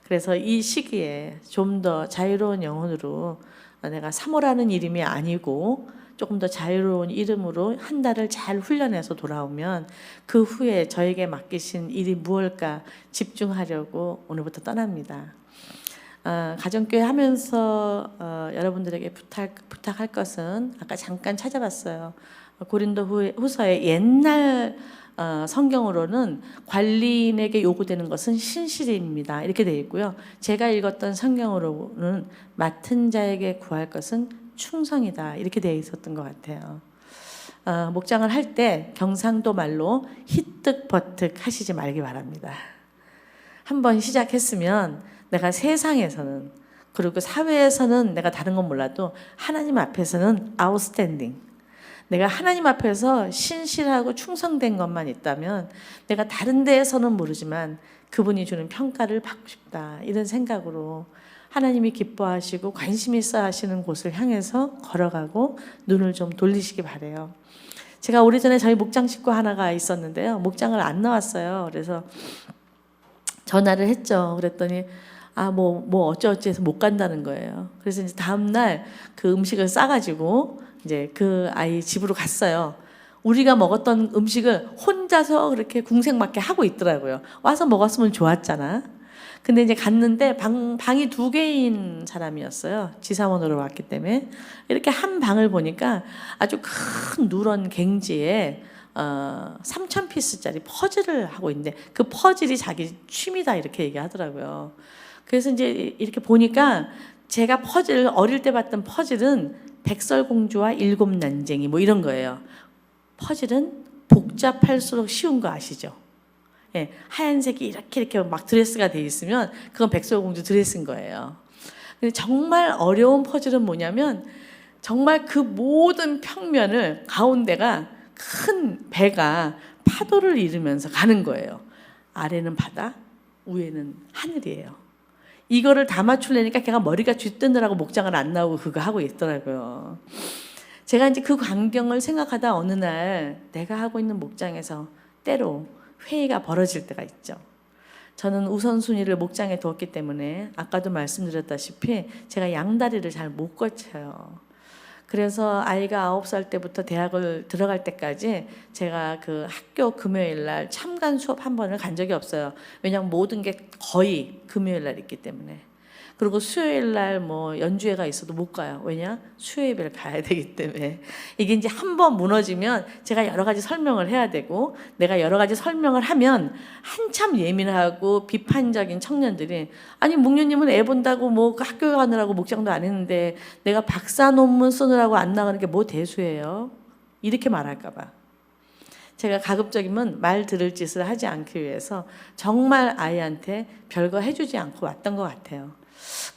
그래서 이 시기에 좀 더 자유로운 영혼으로 내가 사모라는 이름이 아니고 조금 더 자유로운 이름으로 한 달을 잘 훈련해서 돌아오면 그 후에 저에게 맡기신 일이 무엇일까 집중하려고 오늘부터 떠납니다. 가정교회 하면서 여러분들에게 부탁할 것은 아까 잠깐 찾아봤어요. 고린도 후서의 옛날 성경으로는 관리인에게 요구되는 것은 신실입니다. 이렇게 되어 있고요. 제가 읽었던 성경으로는 맡은 자에게 구할 것은 충성이다. 이렇게 되어 있었던 것 같아요. 목장을 할 때 경상도 말로 히뜩버뜩 하시지 말기 바랍니다. 한번 시작했으면 내가 세상에서는 그리고 사회에서는 내가 다른 건 몰라도 하나님 앞에서는 아웃스탠딩. 내가 하나님 앞에서 신실하고 충성된 것만 있다면 내가 다른 데에서는 모르지만 그분이 주는 평가를 받고 싶다. 이런 생각으로 하나님이 기뻐하시고 관심 있어 하시는 곳을 향해서 걸어가고 눈을 좀 돌리시기 바래요. 제가 오래전에 저희 목장 식구 하나가 있었는데요. 목장을 안 나왔어요. 그래서 전화를 했죠. 그랬더니 뭐 어쩌어찌 해서 못 간다는 거예요. 그래서 이제 다음날 그 음식을 싸가지고 이제 그 아이 집으로 갔어요. 우리가 먹었던 음식을 혼자서 그렇게 궁색맞게 하고 있더라고요. 와서 먹었으면 좋았잖아. 근데 이제 갔는데 방이 2개인 사람이었어요. 지사원으로 왔기 때문에. 이렇게 한 방을 보니까 아주 큰 누런 갱지에 3,000피스짜리 퍼즐을 하고 있는데 그 퍼즐이 자기 취미다 이렇게 얘기하더라고요. 그래서 이제 이렇게 보니까 제가 어릴 때 봤던 퍼즐은 백설공주와 7난쟁이 뭐 이런 거예요. 퍼즐은 복잡할수록 쉬운 거 아시죠? 예, 하얀색이 이렇게 막 드레스가 돼 있으면 그건 백설공주 드레스인 거예요. 근데 정말 어려운 퍼즐은 뭐냐면 정말 그 모든 평면을 가운데가 큰 배가 파도를 이루면서 가는 거예요. 아래는 바다, 위에는 하늘이에요. 이거를 다 맞추려니까 걔가 머리가 쥐뜨느라고 목장을 안 나오고 그거 하고 있더라고요. 제가 이제 그 광경을 생각하다 어느 날 내가 하고 있는 목장에서 때로 회의가 벌어질 때가 있죠. 저는 우선순위를 목장에 두었기 때문에 아까도 말씀드렸다시피 제가 양다리를 잘 못 거쳐요. 그래서 아이가 9살 때부터 대학을 들어갈 때까지 제가 그 학교 금요일 날 참관 수업 한 번을 간 적이 없어요. 왜냐하면 모든 게 거의 금요일 날 있기 때문에. 그리고 수요일 날 뭐 연주회가 있어도 못 가요. 왜냐? 수요 예배를 가야 되기 때문에. 이게 이제 한 번 무너지면 제가 여러 가지 설명을 해야 되고, 내가 여러 가지 설명을 하면 한참 예민하고 비판적인 청년들이, 아니 목녀님은 애 본다고 뭐 학교 가느라고 목장도 안 했는데 내가 박사 논문 쓰느라고 안 나가는 게 뭐 대수예요? 이렇게 말할까 봐. 제가 가급적이면 말 들을 짓을 하지 않기 위해서 정말 아이한테 별거 해주지 않고 왔던 것 같아요.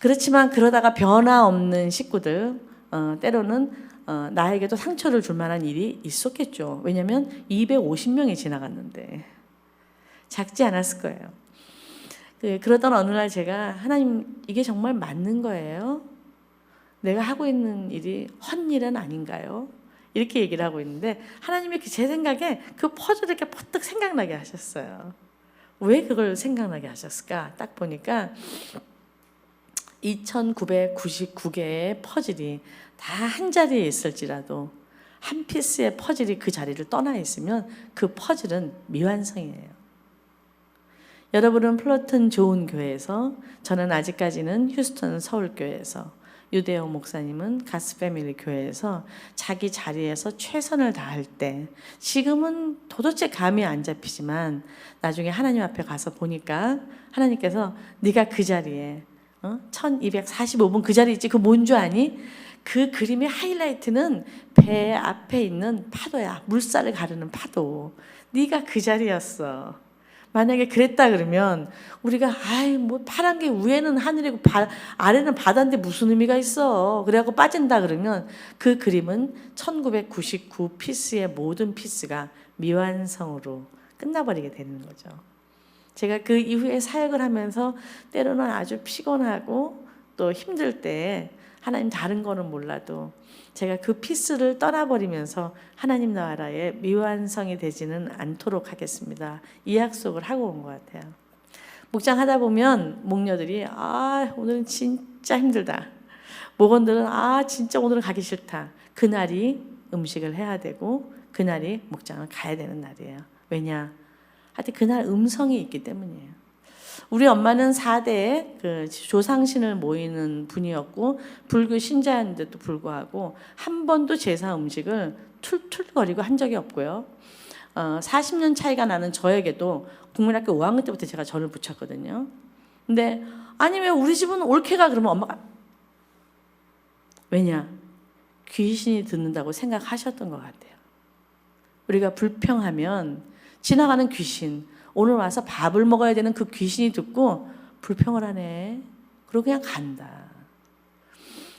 그렇지만 그러다가 변화 없는 식구들, 때로는 나에게도 상처를 줄 만한 일이 있었겠죠. 왜냐하면 250명이 지나갔는데 작지 않았을 거예요. 그러던 어느 날 제가, 하나님 이게 정말 맞는 거예요? 내가 하고 있는 일이 헛일은 아닌가요? 이렇게 얘기를 하고 있는데 하나님이 제 생각에 그 퍼즐을 이렇게 퍼뜩 생각나게 하셨어요. 왜 그걸 생각나게 하셨을까? 딱 보니까 2999개의 퍼즐이 다 한 자리에 있을지라도 한 피스의 퍼즐이 그 자리를 떠나 있으면 그 퍼즐은 미완성이에요. 여러분은 플러튼 좋은 교회에서, 저는 아직까지는 휴스턴 서울교회에서, 유대호 목사님은 가스 패밀리 교회에서 자기 자리에서 최선을 다할 때, 지금은 도대체 감이 안 잡히지만 나중에 하나님 앞에 가서 보니까 하나님께서 네가 그 자리에 1245분 그 자리에 있지, 그거 뭔 줄 아니? 그 그림의 하이라이트는 배 앞에 있는 파도야. 물살을 가르는 파도. 네가 그 자리였어. 만약에 그랬다 그러면 우리가 아이 뭐 파란 게 위에는 하늘이고 아래는 바다인데 무슨 의미가 있어. 그래갖고 빠진다 그러면 그 그림은 1999 피스의 모든 피스가 미완성으로 끝나버리게 되는 거죠. 제가 그 이후에 사역을 하면서 때로는 아주 피곤하고 또 힘들 때 하나님 다른 거는 몰라도 제가 그 피스를 떠나버리면서 하나님 나라의 미완성이 되지는 않도록 하겠습니다. 이 약속을 하고 온 것 같아요. 목장하다 보면 목녀들이 오늘은 진짜 힘들다. 목원들은 진짜 오늘은 가기 싫다. 그날이 음식을 해야 되고 그날이 목장을 가야 되는 날이에요. 왜냐? 하여튼 그날 음성이 있기 때문이에요. 우리 엄마는 4대의 그 조상신을 모이는 분이었고 불교 신자였는데도 불구하고 한 번도 제사 음식을 툴툴거리고 한 적이 없고요. 40년 차이가 나는 저에게도 국민학교 5학년 때부터 제가 전을 붙였거든요. 근데 아니 왜 우리 집은 올케가 그러면 엄마가 왜냐? 귀신이 듣는다고 생각하셨던 것 같아요. 우리가 불평하면 지나가는 귀신, 오늘 와서 밥을 먹어야 되는 그 귀신이 듣고 불평을 하네. 그러고 그냥 간다.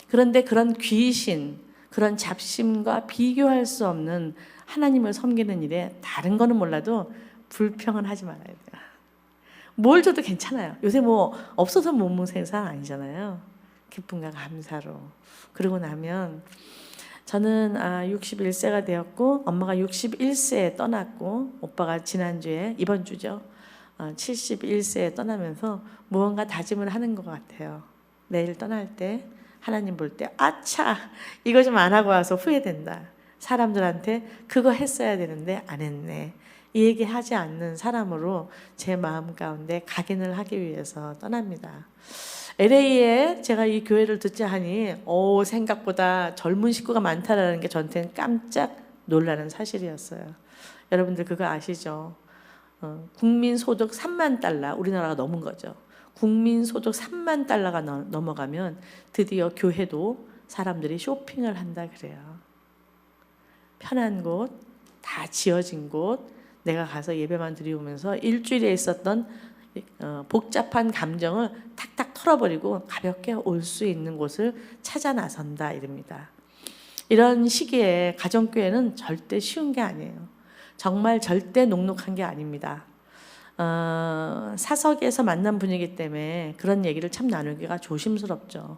그런데 그런 귀신, 그런 잡심과 비교할 수 없는 하나님을 섬기는 일에 다른 거는 몰라도 불평은 하지 말아야 돼요. 뭘 줘도 괜찮아요. 요새 뭐 없어서 못 먹는 세상 아니잖아요. 기쁨과 감사로. 그러고 나면 저는 61세가 되었고 엄마가 61세에 떠났고 오빠가 지난주에 이번 주죠. 71세에 떠나면서 무언가 다짐을 하는 것 같아요. 내일 떠날 때 하나님 볼 때 아차 이거 좀 안 하고 와서 후회된다. 사람들한테 그거 했어야 되는데 안 했네. 이 얘기 하지 않는 사람으로 제 마음 가운데 각인을 하기 위해서 떠납니다. LA에 제가 이 교회를 듣자 하니 생각보다 젊은 식구가 많다라는 게 저한테는 깜짝 놀라는 사실이었어요. 여러분들 그거 아시죠? 국민소득 3만 달러, 우리나라가 넘은 거죠. 국민소득 3만 달러가 넘어가면 드디어 교회도 사람들이 쇼핑을 한다 그래요. 편한 곳, 다 지어진 곳, 내가 가서 예배만 드리면서 일주일에 있었던 복잡한 감정을 탁탁 털어버리고 가볍게 올 수 있는 곳을 찾아 나선다 이럽니다. 이런 시기에 가정교회는 절대 쉬운 게 아니에요. 정말 절대 녹록한 게 아닙니다. 사석에서 만난 분이기 때문에 그런 얘기를 참 나누기가 조심스럽죠.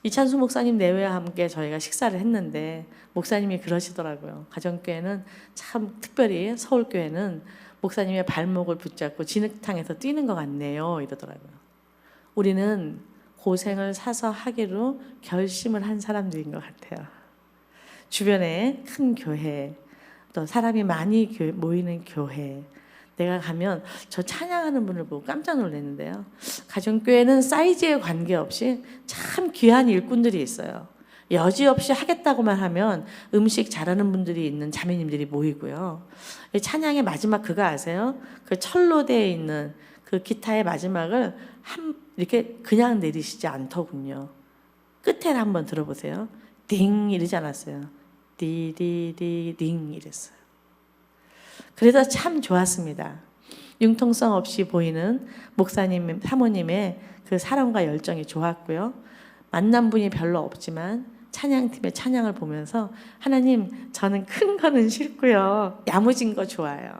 이찬수 목사님 내외와 함께 저희가 식사를 했는데 목사님이 그러시더라고요. 가정교회는 참 특별히 서울교회는 목사님의 발목을 붙잡고 진흙탕에서 뛰는 것 같네요 이러더라고요. 우리는 고생을 사서 하기로 결심을 한 사람들인 것 같아요. 주변에 큰 교회, 또 사람이 많이 모이는 교회, 내가 가면 저 찬양하는 분을 보고 깜짝 놀랐는데요. 가정교회는 사이즈에 관계없이 참 귀한 일꾼들이 있어요. 여지없이 하겠다고만 하면 음식 잘하는 분들이 있는 자매님들이 모이고요. 찬양의 마지막 그거 아세요? 그 철로대에 있는 그 기타의 마지막을 이렇게 그냥 내리시지 않더군요. 끝에 한번 들어보세요. 띵 이러지 않았어요. 디디디딩 이랬어요. 그래서 참 좋았습니다. 융통성 없이 보이는 목사님, 사모님의 그 사랑과 열정이 좋았고요. 만난 분이 별로 없지만 찬양팀의 찬양을 보면서 하나님, 저는 큰 거는 싫고요. 야무진 거 좋아요.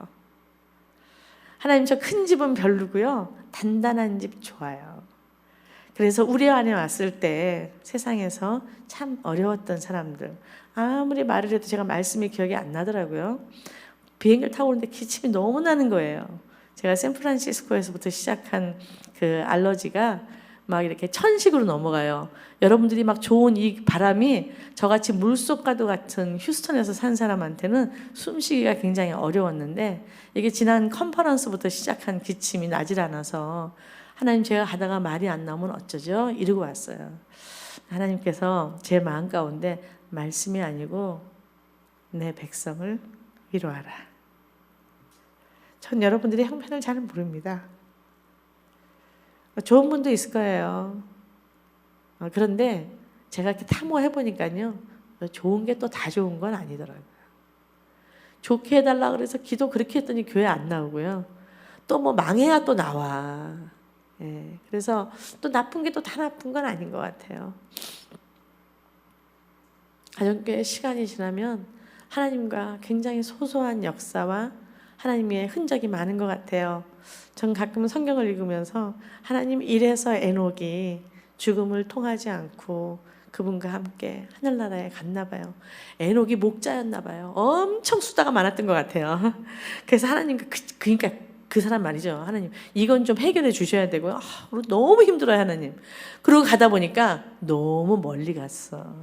하나님, 저 큰 집은 별로고요. 단단한 집 좋아요. 그래서 우리 안에 왔을 때 세상에서 참 어려웠던 사람들, 아무리 말을 해도 제가 말씀이 기억이 안 나더라고요. 비행기를 타고 오는데 기침이 너무 나는 거예요. 제가 샌프란시스코에서부터 시작한 그 알러지가 막 이렇게 천식으로 넘어가요. 여러분들이 막 좋은 이 바람이 저같이 물속과도 같은 휴스턴에서 산 사람한테는 숨쉬기가 굉장히 어려웠는데, 이게 지난 컨퍼런스부터 시작한 기침이 나질 않아서 하나님, 제가 가다가 말이 안 나오면 어쩌죠? 이러고 왔어요. 하나님께서 제 마음 가운데 말씀이 아니고 내 백성을 위로하라. 전 여러분들의 형편을 잘 모릅니다. 좋은 분도 있을 거예요. 그런데 제가 이렇게 탐구해 보니까요, 좋은 게 또 다 좋은 건 아니더라고요. 좋게 해달라 그래서 기도 그렇게 했더니 교회 안 나오고요. 또 뭐 망해야 또 나와. 예, 그래서 또 나쁜 게 또 다 나쁜 건 아닌 것 같아요. 가정교회 시간이 지나면 하나님과 굉장히 소소한 역사와 하나님의 흔적이 많은 것 같아요. 전 가끔 성경을 읽으면서 하나님, 이래서 에녹이 죽음을 통하지 않고 그분과 함께 하늘나라에 갔나 봐요. 에녹이 목자였나 봐요. 엄청 수다가 많았던 것 같아요. 그래서 하나님과 그러니까 그 사람 말이죠. 하나님, 이건 좀 해결해 주셔야 되고요. 너무 힘들어요, 하나님. 그러고 가다 보니까 너무 멀리 갔어.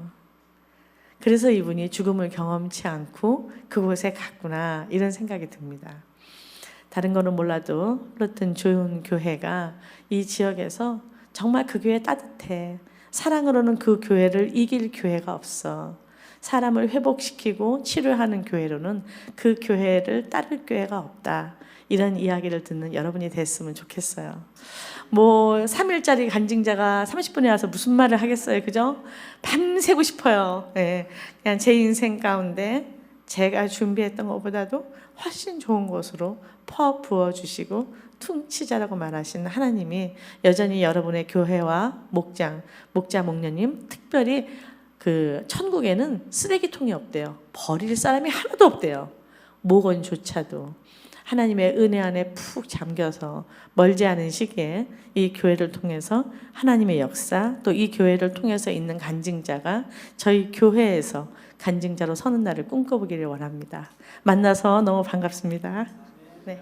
그래서 이분이 죽음을 경험치 않고 그곳에 갔구나, 이런 생각이 듭니다. 다른 거는 몰라도 그렇든 좋은 교회가 이 지역에서 정말 그 교회 따뜻해. 사랑으로는 그 교회를 이길 교회가 없어. 사람을 회복시키고 치료하는 교회로는 그 교회를 따를 교회가 없다. 이런 이야기를 듣는 여러분이 됐으면 좋겠어요. 뭐 3일짜리 간증자가 30분에 와서 무슨 말을 하겠어요, 그죠? 밤새고 싶어요. 네. 그냥 제 인생 가운데 제가 준비했던 것보다도 훨씬 좋은 것으로 퍼 부어주시고 퉁치자라고 말하신 하나님이 여전히 여러분의 교회와 목자 목녀님, 특별히 그 천국에는 쓰레기통이 없대요. 버릴 사람이 하나도 없대요. 목원조차도. 하나님의 은혜 안에 푹 잠겨서 멀지 않은 시기에 이 교회를 통해서 하나님의 역사, 또 이 교회를 통해서 있는 간증자가 저희 교회에서 간증자로 서는 날을 꿈꿔보기를 원합니다. 만나서 너무 반갑습니다. 네.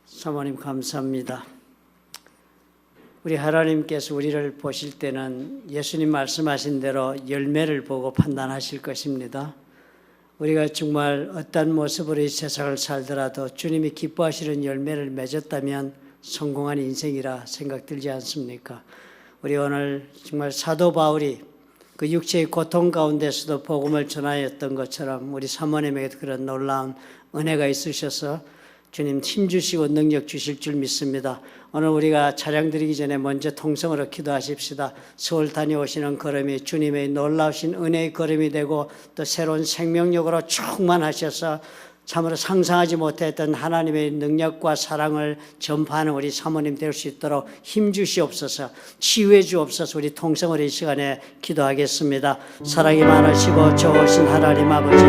사모님 감사합니다. 우리 하나님께서 우리를 보실 때는 예수님 말씀하신 대로 열매를 보고 판단하실 것입니다. 우리가 정말 어떤 모습으로 이 세상을 살더라도 주님이 기뻐하시는 열매를 맺었다면 성공한 인생이라 생각들지 않습니까? 우리 오늘 정말 사도 바울이 그 육체의 고통 가운데서도 복음을 전하였던 것처럼 우리 사모님에게도 그런 놀라운 은혜가 있으셔서 주님 힘주시고 능력 주실 줄 믿습니다. 오늘 우리가 차량 드리기 전에 먼저 통성으로 기도하십시다. 서울 다녀오시는 걸음이 주님의 놀라우신 은혜의 걸음이 되고 또 새로운 생명력으로 충만하셔서 참으로 상상하지 못했던 하나님의 능력과 사랑을 전파하는 우리 사모님 될 수 있도록 힘주시옵소서, 치유해 주옵소서. 우리 통성을 이 시간에 기도하겠습니다. 사랑이 많으시고 좋으신 하나님 아버지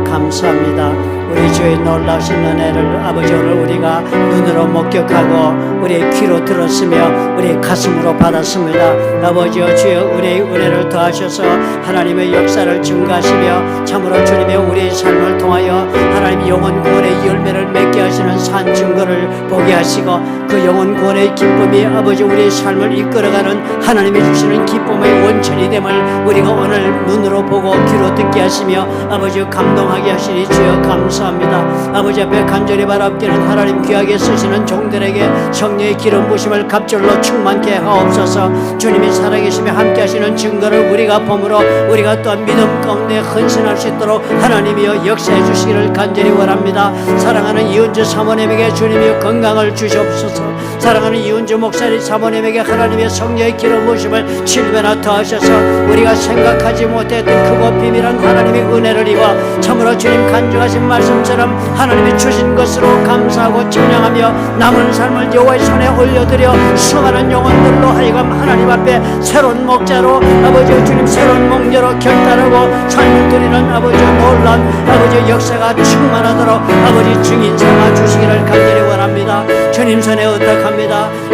감사합니다. 우리 주의 놀라신 은혜를 아버지 오늘 우리가 눈으로 목격하고 우리의 귀로 들었으며 우리의 가슴으로 받았습니다. 아버지여 주여 우리의 은혜를 더하셔서 하나님의 역사를 증가하시며 참으로 주님의 우리의 삶을 통하여 하나님 영혼 구원의 열매를 맺게 하시는 산 증거를 보게 하시고 그 영혼 구원의 기쁨이 아버지 우리의 삶을 이끌어가는 하나님이 주시는 기쁨의 원천이 됨을 우리가 오늘 눈으로 보고 귀로 듣게 하시며 아버지 감동하게 하시니 주여 감사합니다. 아버지 앞에 간절히 바랍기는 하나님 귀하게 쓰시는 종들에게 성령의 기름 부심을 갑절로 충만케 하옵소서. 주님이 살아계시며 함께 하시는 증거를 우리가 보므로 우리가 또한 믿음 가운데 헌신할 수 있도록 하나님이여 역사해 주시기를 간절히 원합니다. 사랑하는 이은주 사모님에게 주님이 건강을 주시옵소서. 사랑하는 이은주 목사님 사모님에게 하나님의 성령의 기름 부심을 7배나 더하셔서 우리가 생각하지 못했던 크고 비밀한 하나님의 은혜를 입어 참으로 주님 간증하신 말씀처럼 하나님이 주신 것으로 감사하고 찬양하며 남은 삶을 여호와의 손에 올려드려 수많은 영혼들로 하여금 하나님 앞에 새로운 목자로 아버지 주님 새로운 목녀로 결단하고 삶을 드리는 아버지 놀란 아버지 역사가 충만하도록 아버지 증인 삼아 주시기를 간절히 원합니다. 주님 손에 의탁합니다.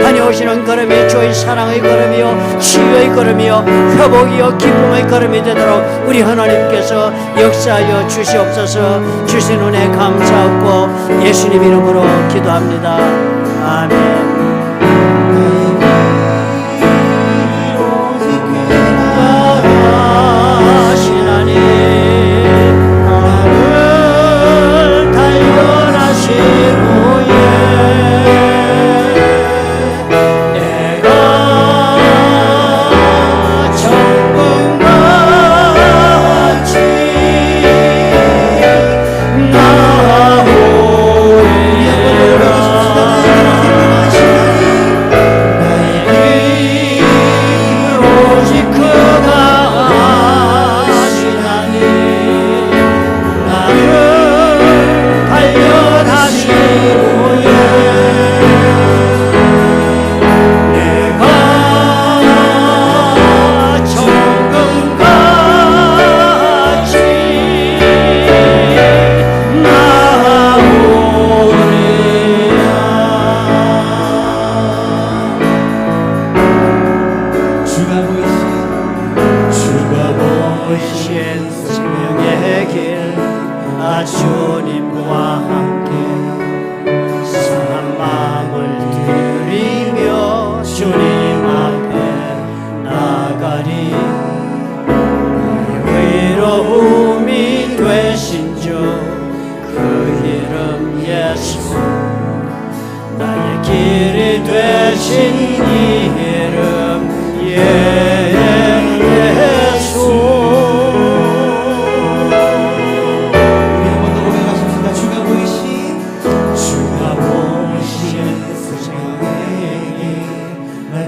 다녀오시는 걸음이 주의 사랑의 걸음이요 치유의 걸음이요 회복이요 기쁨의 걸음이 되도록 우리 하나님께서 역사하여 주시옵소서. 주신 은혜 감사하고 예수님 이름으로 기도합니다. 아멘.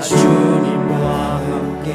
주님과 함께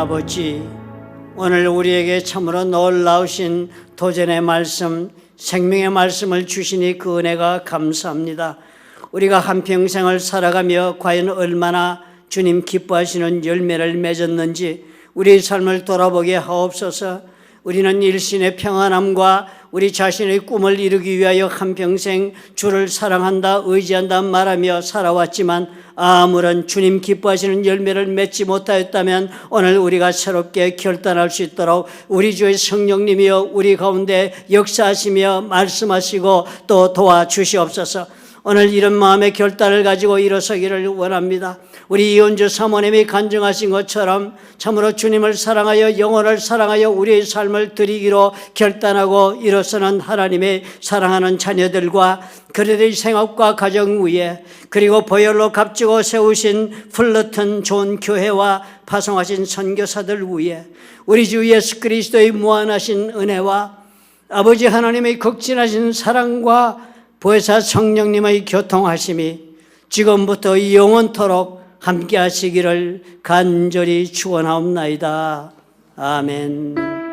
아버지, 오늘 우리에게 참으로 놀라우신 도전의 말씀, 생명의 말씀을 주시니 그 은혜가 감사합니다. 우리가 한평생을 살아가며 과연 얼마나 주님 기뻐하시는 열매를 맺었는지 우리 삶을 돌아보게 하옵소서. 우리는 일신의 평안함과 우리 자신의 꿈을 이루기 위하여 한평생 주를 사랑한다, 의지한다 말하며 살아왔지만 아무런 주님 기뻐하시는 열매를 맺지 못하였다면 오늘 우리가 새롭게 결단할 수 있도록 우리 주의 성령님이여 우리 가운데 역사하시며 말씀하시고 또 도와주시옵소서. 오늘 이런 마음의 결단을 가지고 일어서기를 원합니다. 우리 이은주 사모님이 간증하신 것처럼 참으로 주님을 사랑하여 영혼을 사랑하여 우리의 삶을 드리기로 결단하고 일어서는 하나님의 사랑하는 자녀들과 그들의 생업과 가정 위에, 그리고 보혈로 값지고 세우신 풀러튼 좋은 교회와 파송하신 선교사들 위에 우리 주 예수 그리스도의 무한하신 은혜와 아버지 하나님의 극진하신 사랑과 보혜사 성령님의 교통하심이 지금부터 영원토록 함께 하시기를 간절히 축원하옵나이다. 아멘.